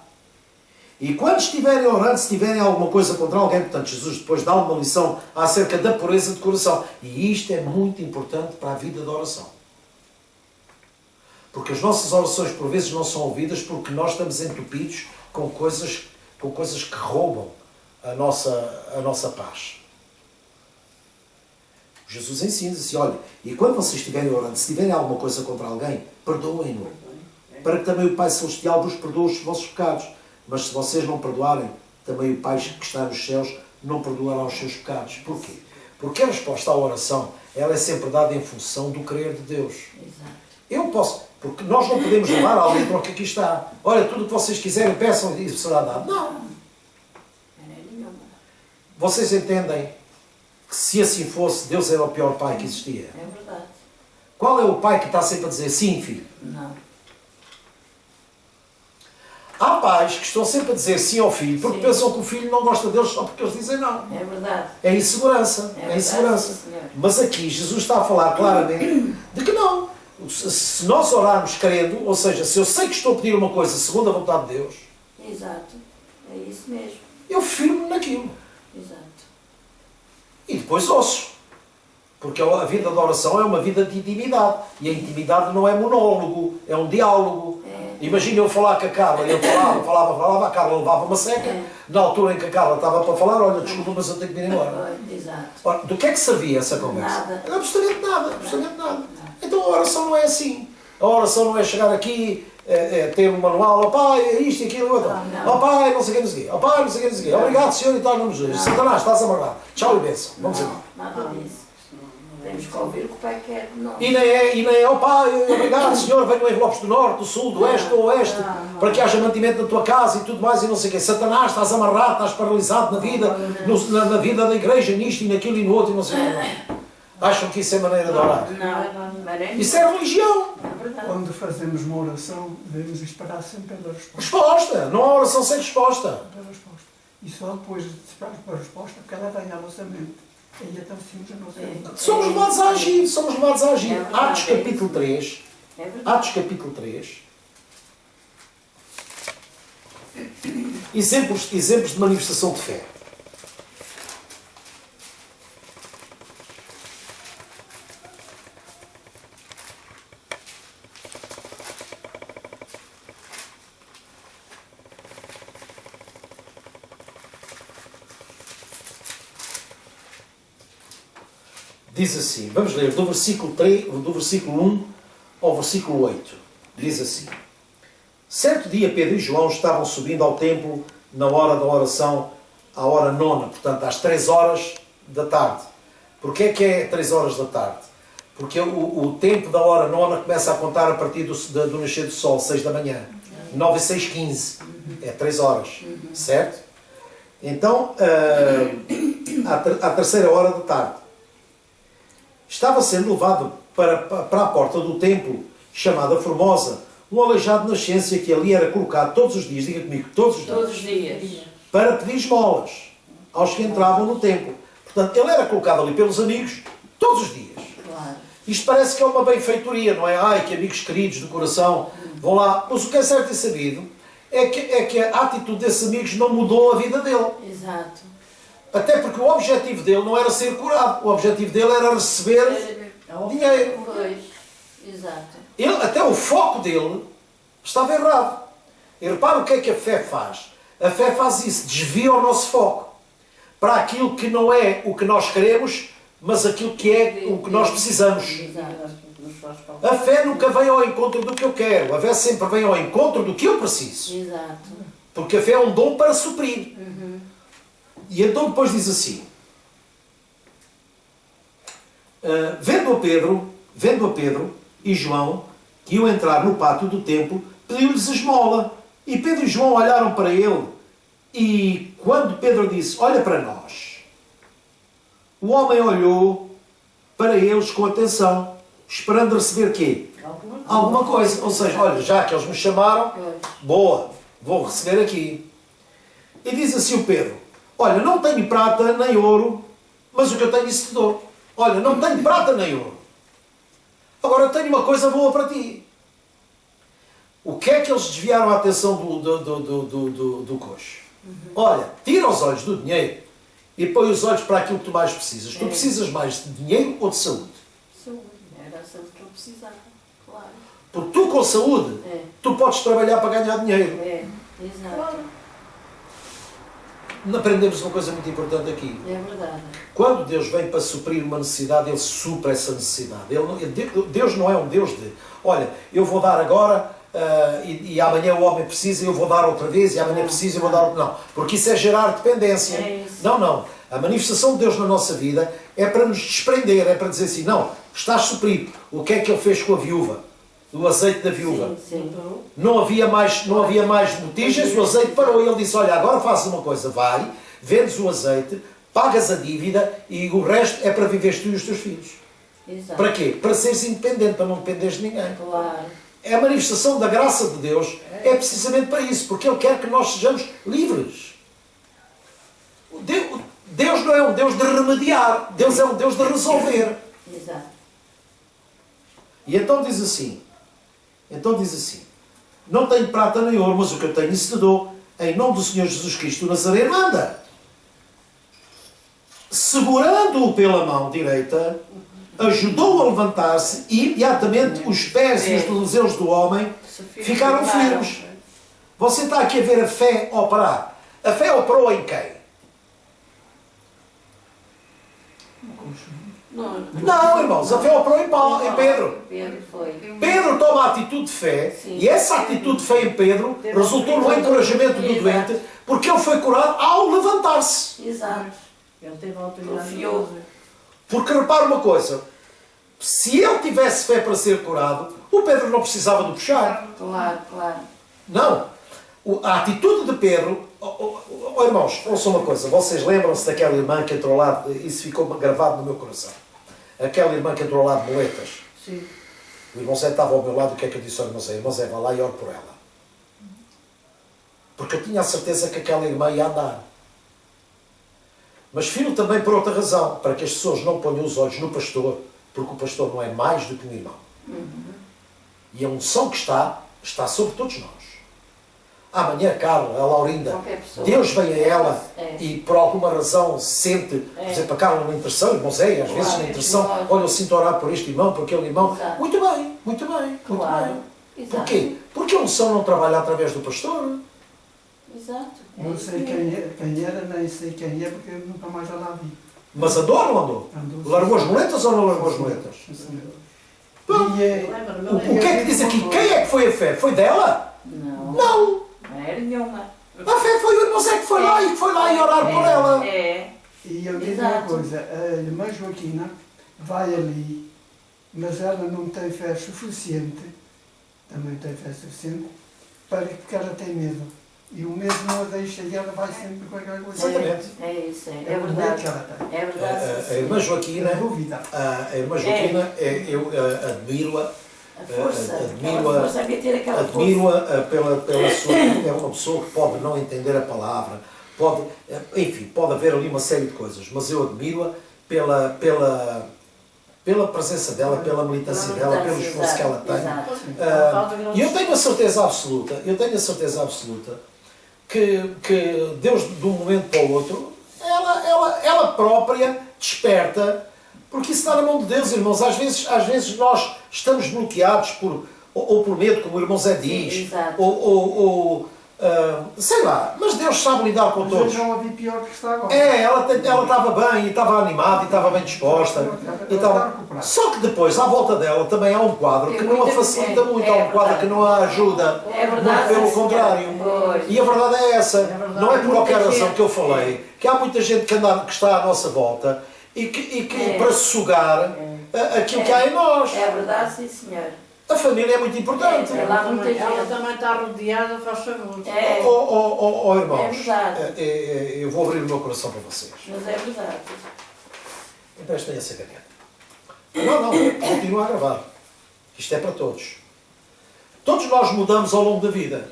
E quando estiverem orando, se tiverem alguma coisa contra alguém, portanto, Jesus depois dá uma lição acerca da pureza de coração. E isto é muito importante para a vida da oração. Porque as nossas orações, por vezes, não são ouvidas porque nós estamos entupidos com coisas que roubam a nossa paz. Jesus ensina assim, olha, e quando vocês estiverem orando, se tiverem alguma coisa contra alguém, perdoem-no, para que também o Pai Celestial vos perdoe os vossos pecados. Mas se vocês não perdoarem, também o Pai que está nos céus não perdoará os seus pecados. Porquê? Porque a resposta à oração, ela é sempre dada em função do querer de Deus. Exato. Porque nós não podemos levar à letra o que aqui está. Olha, tudo o que vocês quiserem, peçam e isso será dado. Não. De maneira nenhuma. Vocês entendem que se assim fosse, Deus era o pior pai que existia? É verdade. Qual é o pai que está sempre a dizer sim, filho? Não. Há pais que estão sempre a dizer sim ao filho porque Sim. pensam que o filho não gosta deles só porque eles dizem não. É verdade. É insegurança. É É verdade, insegurança. sim, senhor. Mas aqui Jesus está a falar claramente de que não. Se nós orarmos querendo, ou seja, se eu sei que estou a pedir uma coisa segundo a vontade de Deus, Exato. É isso mesmo. eu firmo naquilo. Exato. E depois ouço. Porque a vida da oração é uma vida de intimidade. E a intimidade não é monólogo, é um diálogo. Imagina eu falar com a Carla, ele falava, a Carla levava uma seca. Na altura em que a Carla estava para falar, olha, desculpa, mas eu tenho que ir embora. Exato. Ora, do que é que servia essa conversa? Nada. Absolutamente nada, absolutamente nada. Então a oração não é assim. A oração não é chegar aqui, ter um manual, ó pai, é isto e aquilo, outro. Não. Ó pai, não sei o que, não sei o quê. Ó pai, não sei o que, não sei o quê. Obrigado, Senhor, e tal, não nos diz. Satanás, estás amarrado. Tchau e bênção. Vamos embora. Nada disso. Temos que ouvir o que o Pai quer de nós. E nem é, ó pai, obrigado, Senhor, venham envelopes do norte, do sul, do oeste, do oeste, para que haja mantimento na tua casa e tudo mais e não sei o quê. Satanás, estás amarrado, estás paralisado na vida, na vida da igreja, nisto e naquilo e no outro e não sei o quê. Acham que isso é maneira de orar? Não. Isso é religião. É verdade. Quando fazemos uma oração, devemos esperar sempre pela resposta. Resposta. Não há oração sem resposta. Pela resposta. E só depois de esperarmos pela resposta, porque ela vem à nossa mente. Aí é tão simples a nossa mente. Somos levados a agir, somos levados a agir. É verdade, Atos capítulo 3. É verdade. Atos capítulo 3. Exemplos de manifestação de fé. Diz assim, vamos ler do versículo 1 ao versículo 8. Diz assim: certo dia Pedro e João estavam subindo ao templo na hora da oração, à hora nona, portanto às 3 horas da tarde. Porquê que é 3 horas da tarde? Porque o tempo da hora nona começa a contar a partir do nascer do sol, 6 da manhã. 9 e 6, 15. É 3 horas. Certo? Então, à terceira hora da tarde, estava sendo levado para a porta do templo, chamada Formosa, um aleijado de nascença que ali era colocado todos os dias, diga comigo, todos os dias, Todos os dias. para pedir esmolas aos que entravam no templo. Portanto, ele era colocado ali pelos amigos todos os dias. Claro. Isto parece que é uma benfeitoria, não é? Ai, que amigos queridos do coração vão lá. Mas o que é certo e sabido é que a atitude desses amigos não mudou a vida dele. Exato. Até porque o objetivo dele não era ser curado. O objetivo dele era receber dinheiro. Pois. Exato. Até o foco dele, Estava errado. E repara o que a fé faz. A fé faz isso, desvia o nosso foco para aquilo que não é o que nós queremos, mas aquilo que é o que nós precisamos. A fé nunca vem ao encontro do que eu quero. A fé sempre vem ao encontro do que eu preciso. Exato. Porque a fé é um dom para suprir. E então depois diz assim, vendo a Pedro e João que iam entrar no pátio do templo, pediu-lhes esmola. E Pedro e João olharam para ele, e quando Pedro disse, olha para nós, o homem olhou para eles com atenção, esperando receber quê? Alguma coisa. Ou seja, olha, já que eles me chamaram, boa, vou receber aqui. E diz assim o Pedro, olha, não tenho prata nem ouro, mas o que eu tenho isso te dou. Olha, não tenho prata nem ouro. Agora tenho uma coisa boa para ti. O que é que eles desviaram a atenção do coxo? Olha, tira os olhos do dinheiro e põe os olhos para aquilo que tu mais precisas. Tu precisas mais de dinheiro ou de saúde? Saúde. Era a saúde que eu precisava, claro. Porque tu com saúde, tu podes trabalhar para ganhar dinheiro. Exato. Claro. Aprendemos uma coisa muito importante aqui. É verdade. Quando Deus vem para suprir uma necessidade, Ele supra essa necessidade. Deus não é um Deus de, olha, eu vou dar agora e amanhã o homem precisa e eu vou dar outra vez e amanhã precisa e eu vou dar outra. Não, porque isso é gerar dependência. É isso. Não. A manifestação de Deus na nossa vida é para nos desprender, é para dizer assim, não, estás suprido. O que é que Ele fez com a viúva? O azeite da viúva. Sim. Não havia mais botijas, o azeite parou e ele disse, olha, agora fazes uma coisa, vai, vendes o azeite, pagas a dívida e o resto é para viveres tu e os teus filhos. Exato. Para quê? Para seres independente, para não dependeres de ninguém. Claro. É a manifestação da graça de Deus, é precisamente para isso, porque Ele quer que nós sejamos livres. Deus não é um Deus de remediar, Deus é um Deus de resolver. Exato. E então diz assim, não tenho prata nem ouro, mas o que eu tenho isso te dou, em nome do Senhor Jesus Cristo do Nazareno, anda. Segurando-o pela mão direita, ajudou-o a levantar-se e imediatamente os pés e os tornozelos do homem ficaram firmes. Você está aqui a ver a fé operar. A fé operou em quem? Não, irmãos, a fé operou em Pedro. Pedro foi. Pedro toma a atitude de fé, Sim. e essa atitude de fé em Pedro resultou no encorajamento do doente, porque ele foi curado ao levantar-se. Exato. Ele teve a autoridade. Confiou. Porque repara uma coisa, se ele tivesse fé para ser curado, o Pedro não precisava de puxar. Claro. Não. A atitude de Pedro... irmãos, ouçam uma coisa. Vocês lembram-se daquela irmã que entrou lá, isso ficou gravado no meu coração. Aquela irmã que entrou lá de moletas. Sim. O irmão Zé estava ao meu lado, o que é que eu disse ao irmão Zé? Irmão Zé, vá lá e ore por ela. Porque eu tinha a certeza que aquela irmã ia andar. Mas filho também por outra razão, para que as pessoas não ponham os olhos no pastor, porque o pastor não é mais do que um irmão. E a unção que está sobre todos nós. Amanhã, Carla, a Laurinda, Qualquer pessoa. Deus vem a ela É. e por alguma razão sente, por exemplo, a Carla na intercessão, irmão Zé, às vezes Claro, na intercessão, claro. olha, eu sinto orar por este irmão, por aquele irmão. Exato. Muito bem, muito bem. Claro. Exato. Porquê? Porque a unção não trabalha através do pastor. Exato. Não sei quem era, nem sei quem é, porque eu nunca mais a lá vi. Mas andou ou não andou? Andou. Largou as muletas ou não largou as muletas? O que é que diz aqui? Quem é que foi a fé? Foi dela? Não. Não! Não era nenhuma. A fé foi o irmão Zé que foi lá e que foi lá e orar por ela. É. E eu digo uma Exato. coisa, a irmã Joaquina vai ali, mas ela não tem fé suficiente, também tem fé suficiente, porque ela tem medo. E o medo não a deixa e ela vai sempre com aquela coisa. Exatamente. É isso, é É o medo verdade. que ela tem. É verdade. A irmã Joaquina, É dúvida. a irmã Joaquina, eu admiro-a. A força. Admiro-a- Aquela força, havia ter aquela força. Admiro-a pela sua... É uma pessoa que pode não entender a palavra, enfim, pode haver ali uma série de coisas, mas eu admiro-a pela presença dela, pela militância dela, pelo esforço que ela tem. Exato. E eu tenho a certeza absoluta, que Deus, de um momento para o outro, ela própria desperta, porque isso está na mão de Deus, irmãos. Às vezes nós estamos bloqueados por ou por medo, como o irmão Zé diz, Sim, exato. sei lá, mas Deus sabe lidar com Mas todos. eu já ouvi pior que está agora. Ela estava bem, e estava animada, e estava bem disposta. E estava... Só que depois, à volta dela, também há um quadro que não a facilita muito, há um quadro que não a ajuda. É verdade, Muito pelo sim, contrário. pois. E a verdade é essa. verdade. Não é por qualquer Muita razão gente. que eu falei, que há muita gente que está à nossa volta e que para sugar aquilo que há em nós. É verdade, sim, senhor. A família é muito importante. É, lá muita Ela gente. também está rodeada, faz favor. É, Irmãos, É verdade. eu vou abrir o meu coração para vocês. mas é verdade. Emprestem essa caneta. Não, continua a gravar. Isto é para todos. Todos nós mudamos ao longo da vida.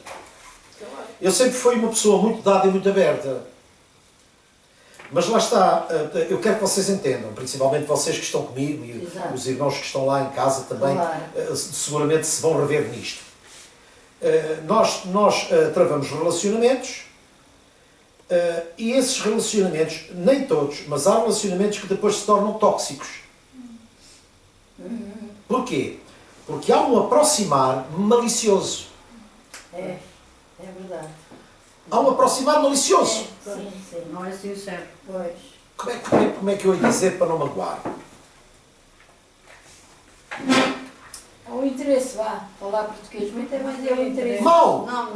Eu sempre fui uma pessoa muito dada e muito aberta. Mas lá está, eu quero que vocês entendam, principalmente vocês que estão comigo e Exato. os irmãos que estão lá em casa também, Claro. seguramente se vão rever nisto. Nós travamos relacionamentos e esses relacionamentos, nem todos, mas há relacionamentos que depois se tornam tóxicos. Porquê? Porque há um aproximar malicioso. É verdade. Há um aproximar malicioso. Sim, sim. Não é sincero. Pois. Como é que eu ia dizer para não magoar? O interesse, vá. Falar português muito é mais é o interesse. Mau! Não.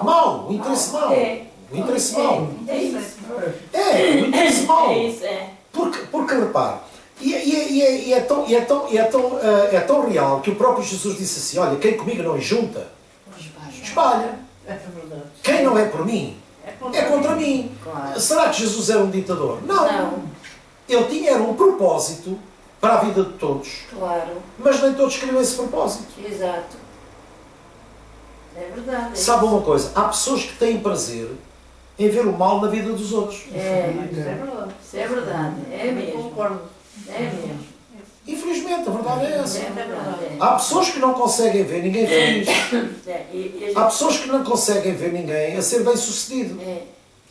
Mau! O interesse mau! É. O interesse mau! É isso. O interesse mau! É isso, é. Porque repare, é tão real que o próprio Jesus disse assim, olha, quem comigo não junta, espalha. É verdade. Quem não é por mim, é contra mim. Claro. Será que Jesus era um ditador? Não. Ele tinha um propósito para a vida de todos, Claro. mas nem todos queriam esse propósito. Exato. É verdade. É Sabe uma coisa? Há pessoas que têm prazer em ver o mal na vida dos outros. É. Isso é verdade. Isso é verdade. É mesmo. Concordo. É mesmo. Infelizmente, a verdade é essa. É verdade. Há pessoas que não conseguem ver ninguém feliz. É. E Há pessoas que não conseguem ver ninguém a ser bem sucedido.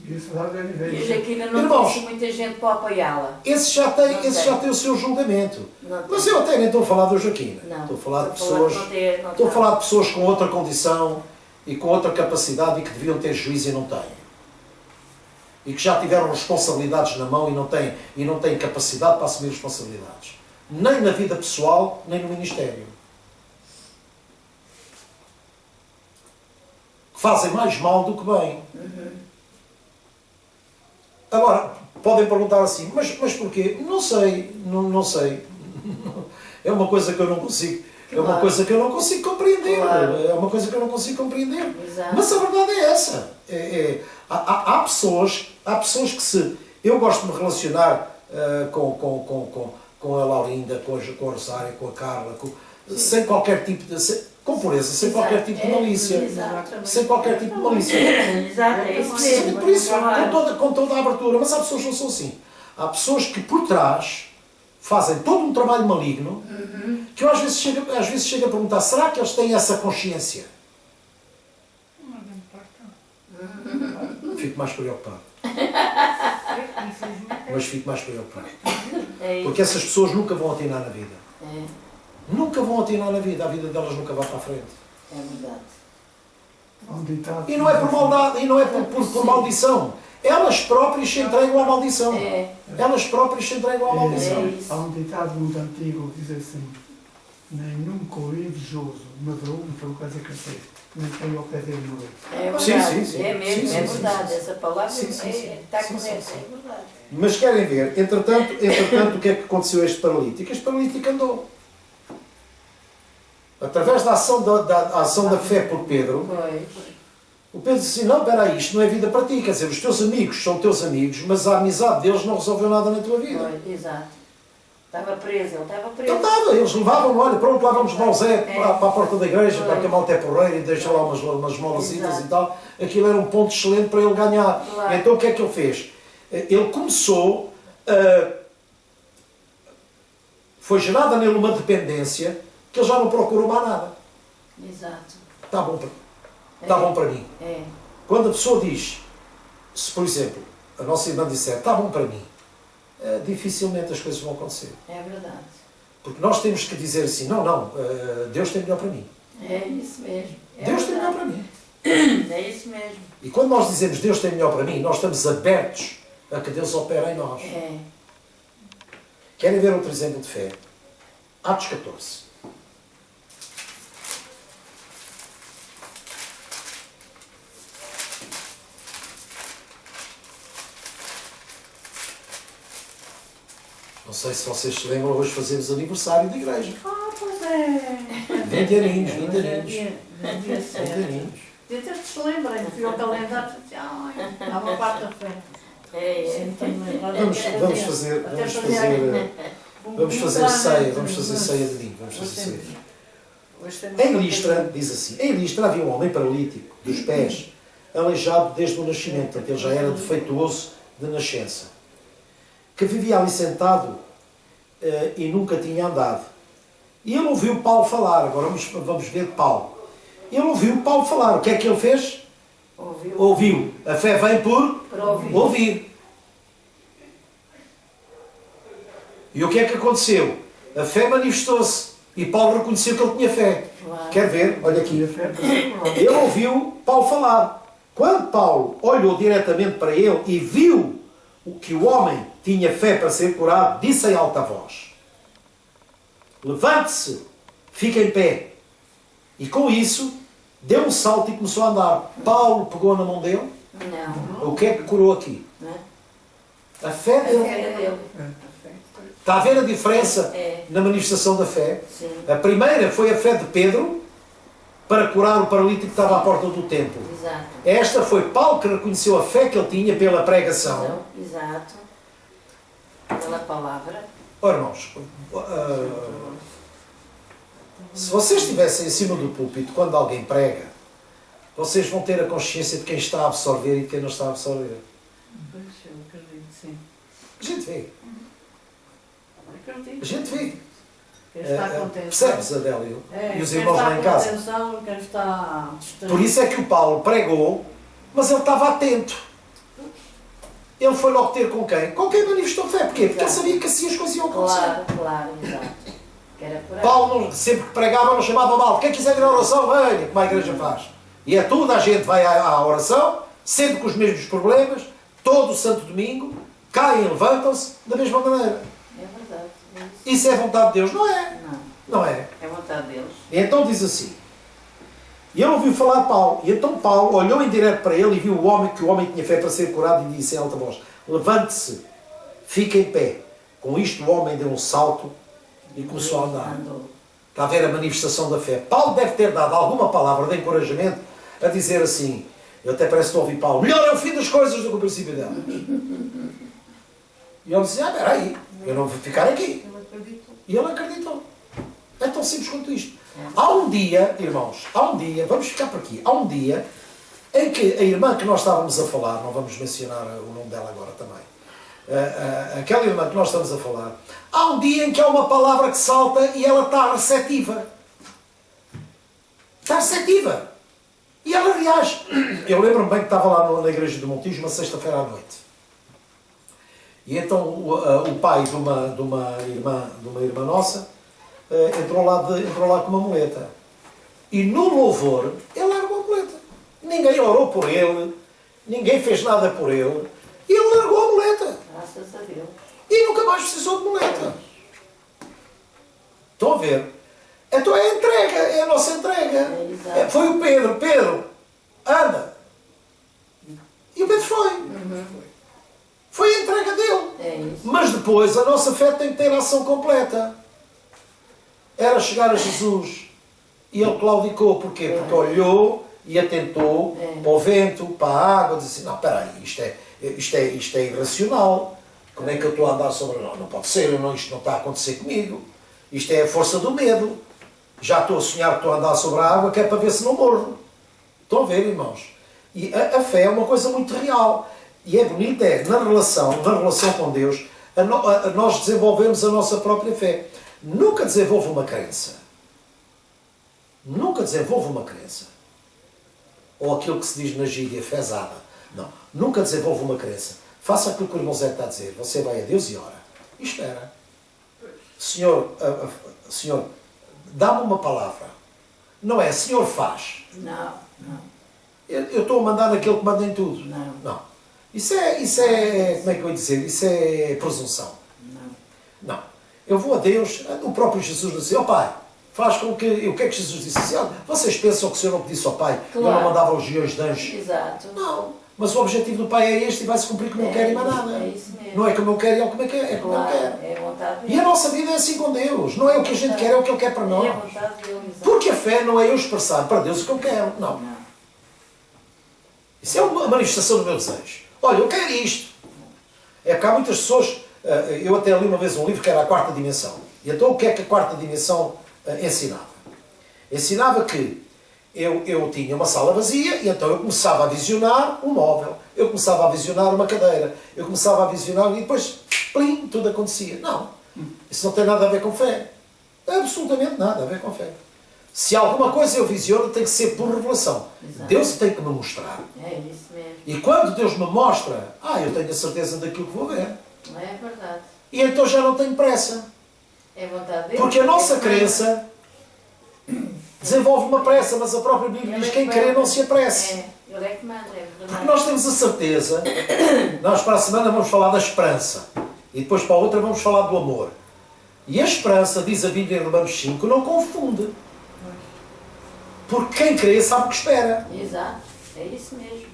Isso dá bem a ver. Jaquina não Irmãos, conhece muita gente para apoiá-la. Esse já tem o seu julgamento. Não tem. Mas eu até nem estou a falar do Joaquina. Não. Estou a falar de Estou pessoas. não tem- não Estou a tem. falar de pessoas com outra condição e com outra capacidade e que deviam ter juízo e não têm. E que já tiveram responsabilidades na mão e não têm capacidade para assumir responsabilidades. Nem na vida pessoal, nem no ministério. Fazem mais mal do que bem. Agora, podem perguntar assim, mas porquê? Não sei, não sei. É uma coisa que eu não consigo. É uma Claro. coisa que eu não consigo compreender. Claro. É uma coisa que eu não consigo compreender. Exato. Mas a verdade é essa. Há pessoas que se... Eu gosto de me relacionar com a Laurinda, com a Rosária, com a Carla, sem qualquer tipo de... com pureza, sem Exato. qualquer tipo de malícia. Exato. Sem qualquer tipo de malícia. Exato, é isso mesmo. Por isso, Claro. com toda a abertura. Mas há pessoas que não são assim. Há pessoas que por trás fazem todo um trabalho maligno que eu às vezes chego a perguntar, será que eles têm essa consciência? Fico mais preocupado. Mas fico mais preocupado. É isso. Porque essas pessoas nunca vão atinar na vida. É, Nunca vão atinar na vida. A vida delas nunca vai para a frente. é verdade. Há um ditado E não é por maldade, e não é por maldição. Elas próprias se entregam à maldição. É. Elas próprias se entregam à maldição. É isso. Há um ditado muito antigo que diz assim: nem nunca o invejoso medrou pelo quase crescer, nem caiu ao pé dele morreu. É verdade. Sim, sim, sim. É mesmo, Sim, é sim, verdade. sim, sim. Essa palavra Sim, sim, sim. está Sim, correta. sim, sim. É verdade. Mas querem ver, entretanto, o que é que aconteceu a este paralítico? Este paralítico andou. Através da ação da fé por Pedro, Pois. o Pedro disse assim, não, espera aí, isto não é vida para ti. Quer dizer, os teus amigos são teus amigos, mas a amizade deles não resolveu nada na tua vida. Pois, exato. Estava preso, ele estava Ele preso. estava, eles levavam, olha, pronto, lá vamos para o Zé, para a porta da igreja, Pois. para que a malta é porreira e deixa lá umas molasitas Exato. e tal. Aquilo era um ponto excelente para ele ganhar. Claro. Então o que é que ele fez? Ele começou, foi gerada nele uma dependência que ele já não procurou mais nada. Exato. Está bom para mim. É. Quando a pessoa diz, se por exemplo, a nossa irmã disser, está bom para mim, dificilmente as coisas vão acontecer. É verdade. Porque nós temos que dizer assim, não, Deus tem melhor para mim. É isso mesmo. É Deus tem melhor verdade. para mim. É isso mesmo. E quando nós dizemos Deus tem melhor para mim, nós estamos abertos a que Deus opere em nós. É. Querem ver outro exemplo de fé? Atos 14. Não sei se vocês se lembram, hoje fazemos aniversário de igreja. Ah, pois é. 20 aninhos, 20 Hoje é aninhos. dia 20 7. aninhos. Até se lembrem, fui ao calendário e disse, ai, há uma quarta-feira. É. Vamos fazer ceia, vamos fazer ceia de domingo, vamos fazer ceia de domingo. Em Listra, diz assim, em Listra havia um homem paralítico, dos pés, aleijado desde o nascimento, portanto ele já era defeituoso de nascença, que vivia ali sentado e nunca tinha andado. E ele ouviu Paulo falar, agora vamos ver Paulo. Ele ouviu Paulo falar, o que é que ele fez? Ouviu. A fé vem por ouvir. E o que é que aconteceu? A fé manifestou-se e Paulo reconheceu que ele tinha fé. Claro. Quer ver? Olha aqui. Ele ouviu Paulo falar. Quando Paulo olhou diretamente para ele e viu que o homem tinha fé para ser curado, disse em alta voz: levante-se, fique em pé. E com isso, deu um salto e começou a andar. Paulo pegou na mão dele. Não. O que é que curou aqui? Não é? A fé A dele. fé dele. Está a ver a diferença É. na manifestação da fé? Sim. A primeira foi a fé de Pedro para curar o paralítico que estava à porta do templo. Exato. Esta foi Paulo que reconheceu a fé que ele tinha pela pregação. Exato. Pela palavra. Ora, irmãos, se vocês estivessem em cima do púlpito quando alguém prega, vocês vão ter a consciência de quem está a absorver e de quem não está a absorver. Pois, eu acredito, sim. A gente vê. Acredito. A gente vê. Quem está com atenção. Percebes, Adélio? É, E os quem irmãos está lá em com casa. atenção, quem está distraído. Por isso é que o Paulo pregou, mas ele estava atento. Ele foi logo ter com quem? Com quem manifestou fé. Porquê? Porque ele sabia que assim as coisas iam acontecer. Claro, exato. Que era por aí. Paulo, sempre que pregava, não chamava mal. Quem quiser ir à oração, venha, como a igreja faz. E é tudo, a gente vai à oração, sempre com os mesmos problemas, todo o santo domingo, caem, levantam-se, da mesma maneira. É verdade. É isso. Isso é vontade de Deus? Não é. Não. Não é. É vontade deles. E então diz assim, e ele ouviu falar de Paulo, e então Paulo olhou em direto para ele e viu que o homem tinha fé para ser curado e disse em alta voz: levante-se, fique em pé. Com isto o homem deu um salto e começou a andar. Andou. Está a ver a manifestação da fé. Paulo deve ter dado alguma palavra de encorajamento a dizer assim, eu até parece que ouvi Paulo, melhor é o fim das coisas do que o princípio delas. E ele dizia, espera aí, eu não vou ficar aqui. Ele acreditou. E ele acreditou. É tão simples quanto isto. Há um dia, irmãos, vamos ficar por aqui, há um dia em que a irmã que nós estávamos a falar, não vamos mencionar o nome dela agora também, aquela irmã que nós estamos a falar, há um dia em que há uma palavra que salta e ela está receptiva. Está receptiva. E ela reage. Eu lembro-me bem que estava lá na igreja do Montijo, uma sexta-feira à noite. E então o pai de uma irmã nossa entrou lá com uma muleta. E no louvor, ele largou a muleta. Ninguém orou por ele, ninguém fez nada por ele. E ele largou a muleta. Graças a Deus. E nunca mais precisou de muleta. Estão a ver? Então é a entrega, é a nossa entrega. É, exato. Foi o Pedro. Pedro, anda. E o Pedro foi. Foi a entrega dele. É isso. Mas depois a nossa fé tem que ter a ação completa. Era chegar a Jesus e ele claudicou. Porquê? Porque olhou e atentou para o vento, para a água, disse assim, não, espera aí, isto é irracional. Como é que eu estou a andar sobre... Não pode ser, isto não está a acontecer comigo. Isto é a força do medo. Já estou a sonhar que estou a andar sobre a água, que é para ver se não morro. Estão a ver, irmãos? E a fé é uma coisa muito real. E é bonito, na relação com Deus, nós desenvolvemos a nossa própria fé. Nunca desenvolva uma crença. Nunca desenvolva uma crença. Ou aquilo que se diz na gíria, fezada. Não. Nunca desenvolva uma crença. Faça aquilo que o irmão Zé está a dizer. Você vai a Deus e ora. E espera. Senhor, dá-me uma palavra. Não é, Senhor faz. Não, não, Eu estou a mandar naquele que manda em tudo. não, Não. Isso é, como é que eu ia dizer? Isso é presunção. não. Não. Eu vou a Deus, o próprio Jesus disse, ó Pai, faz com que... O que é que Jesus disse? Assim, "Olha, vocês pensam que o Senhor não pedisse ao Pai, Claro. Ele não mandava legiões de anjos?" Exato. Não. Mas o objetivo do Pai é este e vai-se cumprir como eu quero e mais nada. É isso mesmo. Não é como eu quero e é como eu quero. É como eu Claro, quero. é a vontade E dele. a nossa vida é assim com Deus. Não é o que a gente quer, é o que Ele quer para É a nós. vontade dele, exato. Porque a fé não é eu expressar para Deus o que eu quero. Não. Não. Isso é uma manifestação do meu desejo. Olha, eu quero isto. É porque há muitas pessoas... Eu até li uma vez um livro que era a quarta dimensão. E então o que é que a quarta dimensão ensinava? Ensinava que eu tinha uma sala vazia e então eu começava a visionar um móvel. Eu começava a visionar uma cadeira. Eu começava a visionar e depois, plim, tudo acontecia. Não. Isso não tem nada a ver com fé. Absolutamente nada a ver com fé. Se alguma coisa eu visiono, tem que ser por revelação. Exato. Deus tem que me mostrar. É isso mesmo. E quando Deus me mostra, eu tenho a certeza daquilo que vou ver. Não é verdade. E então já não tenho pressa. É a vontade dele. Porque a nossa crença desenvolve uma pressa, mas a própria Bíblia diz que quem crê não se apresse. É, ele é que manda, é Porque verdade. nós temos a certeza, nós para a semana vamos falar da esperança. E depois para a outra vamos falar do amor. E a esperança, diz a Bíblia em Romanos 5, não confunde. Porque quem crê sabe o que espera. Exato. É isso mesmo.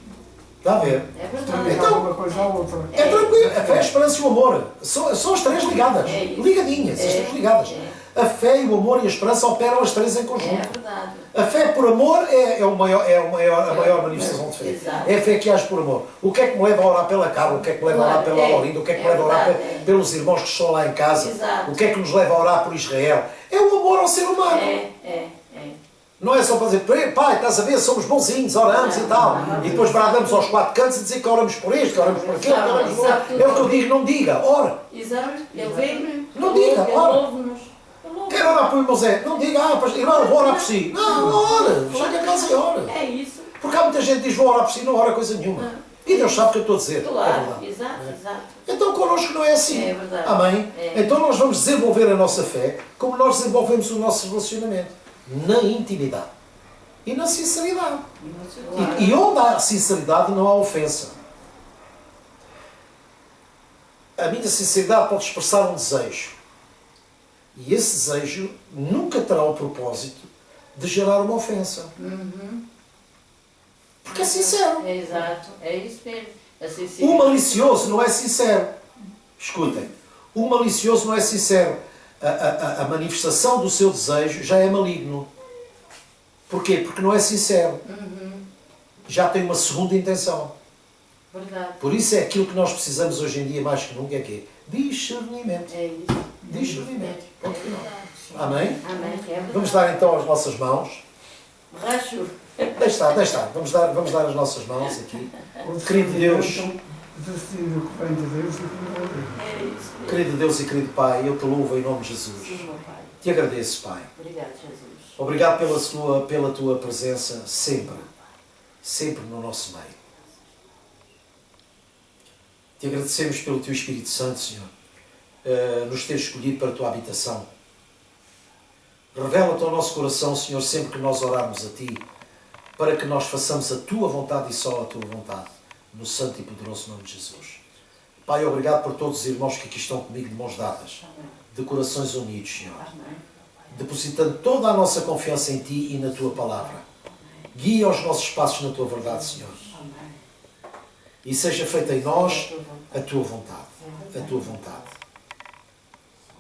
Está a ver? É verdade. Experimentar Então, uma coisa à outra. É tranquilo. A fé, a esperança e o amor. São as três ligadas. É isso. Ligadinhas, as É, três ligadas. é. A fé, e o amor e a esperança operam as três em É conjunto. verdade. A fé por amor é a maior manifestação de fé. Exato. É a fé que age por amor. O que é que me leva a orar pela Carla? O que é que me leva a orar Claro, pela é. Laurinda? O que é que me É leva a orar verdade, é. pelos irmãos que estão lá em casa? Exato. O que é que nos leva a orar por Israel? É o amor ao ser humano. É. Não é só para dizer, pai, estás a ver, somos bonzinhos, oramos e tal. E depois bradamos aos quatro cantos e dizer que oramos por isto, que oramos por aquilo, que oramos por outro. É o que eu digo, não diga, ora. Exato. Ele vem. Não diga, Ele ora. ouve-nos. Ele ouve-nos. Quer orar por o irmão Zé? Não diga, irmão, vou orar por si. Não ora, chega a casa e ora. É isso. Porque há muita gente que diz, vou orar por si, não ora coisa nenhuma. E Deus sabe o que eu estou a dizer. É Claro. verdade. Exato. Então connosco não é assim. É verdade. Amém? É. Então nós vamos desenvolver a nossa fé como nós desenvolvemos o nosso relacionamento. Na intimidade. E na sinceridade. Claro. E onde há sinceridade não há ofensa. A minha sinceridade pode expressar um desejo. E esse desejo nunca terá o propósito de gerar uma ofensa. Porque é sincero. É exato. É isso mesmo. Assim, O malicioso não é sincero. Escutem. O malicioso não é sincero. A manifestação do seu desejo já é maligno. Porquê? Porque não é sincero. Já tem uma segunda intenção. Verdade. Por isso é aquilo que nós precisamos hoje em dia mais que nunca, é quê? Discernimento. É isso. Discernimento. É Ponto final. verdade. Amém? Amém. É verdade. Vamos dar então as nossas mãos. Racho. Deixa estar. Vamos dar as nossas mãos aqui. O Querido Deus. decidir o que vem de Deus e o que não vem de Deus. É isso mesmo. Querido Deus e querido Pai, eu te louvo em nome de Jesus. Sim, meu Pai. Te agradeço, Pai. Obrigado, Jesus. Obrigado pela tua presença sempre. Sempre no nosso meio. Te agradecemos pelo teu Espírito Santo, Senhor, nos ter escolhido para a tua habitação. Revela-te ao nosso coração, Senhor, sempre que nós orarmos a Ti, para que nós façamos a Tua vontade e só a Tua vontade, no santo e poderoso nome de Jesus. Pai, obrigado por todos os irmãos que aqui estão comigo de mãos dadas, de corações unidos, Senhor, depositando toda a nossa confiança em Ti e na Tua palavra. Guia os nossos passos na Tua verdade, Senhor. E seja feita em nós a Tua vontade. A Tua vontade.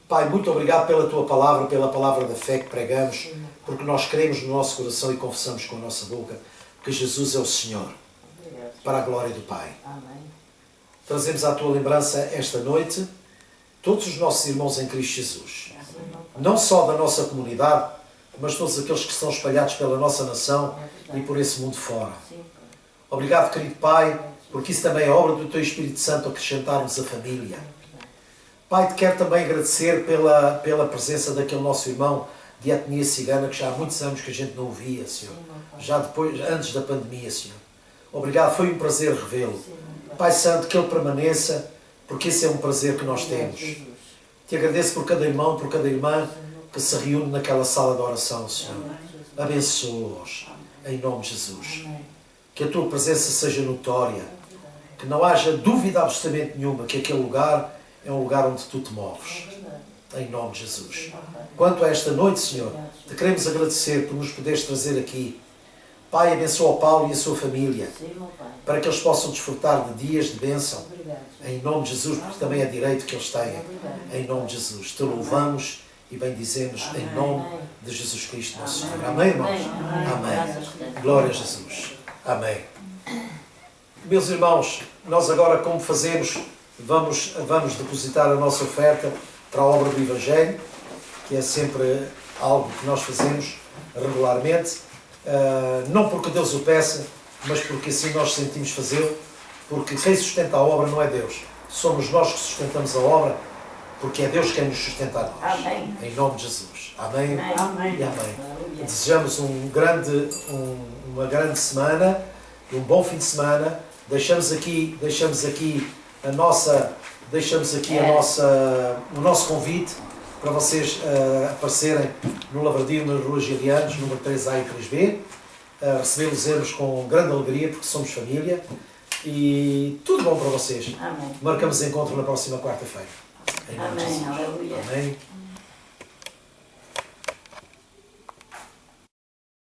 Pai, muito obrigado pela Tua palavra, pela palavra da fé que pregamos, porque nós cremos no nosso coração e confessamos com a nossa boca que Jesus é o Senhor, para a glória do Pai. Amém. Trazemos à Tua lembrança esta noite todos os nossos irmãos em Cristo Jesus. Não só da nossa comunidade, mas todos aqueles que estão espalhados pela nossa nação e por esse mundo fora. Obrigado, querido Pai, porque isso também é obra do Teu Espírito Santo acrescentarmos a família. Pai, te quero também agradecer pela presença daquele nosso irmão de etnia cigana, que já há muitos anos que a gente não o via, Senhor. Já antes da pandemia, Senhor. Obrigado, foi um prazer revê-lo. Pai Santo, que ele permaneça, porque esse é um prazer que nós temos. Te agradeço por cada irmão, por cada irmã que se reúne naquela sala de oração, Senhor. Abençoa-os, em nome de Jesus. Que a tua presença seja notória, que não haja dúvida absolutamente nenhuma que aquele lugar é um lugar onde tu te moves, em nome de Jesus. Quanto a esta noite, Senhor, te queremos agradecer por nos poderes trazer aqui. Pai, abençoa o Paulo e a sua família, para que eles possam desfrutar de dias de bênção, em nome de Jesus, porque também é direito que eles tenham, em nome de Jesus. Te louvamos e bendizemos em nome de Jesus Cristo, nosso Senhor. Amém, irmãos? Amém. Glória a Jesus. Amém. Meus irmãos, nós agora, como fazemos, vamos depositar a nossa oferta para a obra do Evangelho, que é sempre algo que nós fazemos regularmente, não porque Deus o peça, mas porque assim nós sentimos fazê-lo, porque quem sustenta a obra não é Deus. Somos nós que sustentamos a obra, porque é Deus quem nos sustenta a nós. Amém. Em nome de Jesus. Amém. Amém. E amém. Desejamos uma grande semana, um bom fim de semana. Deixamos aqui o nosso convite para vocês aparecerem no Lavradio, nas Ruas Gilianos, número 3A e 3B. Recebê-los com grande alegria, porque somos família. E tudo bom para vocês. Amém. Marcamos encontro na próxima quarta-feira. Em nome de Amém. Jesus. Aleluia. Amém.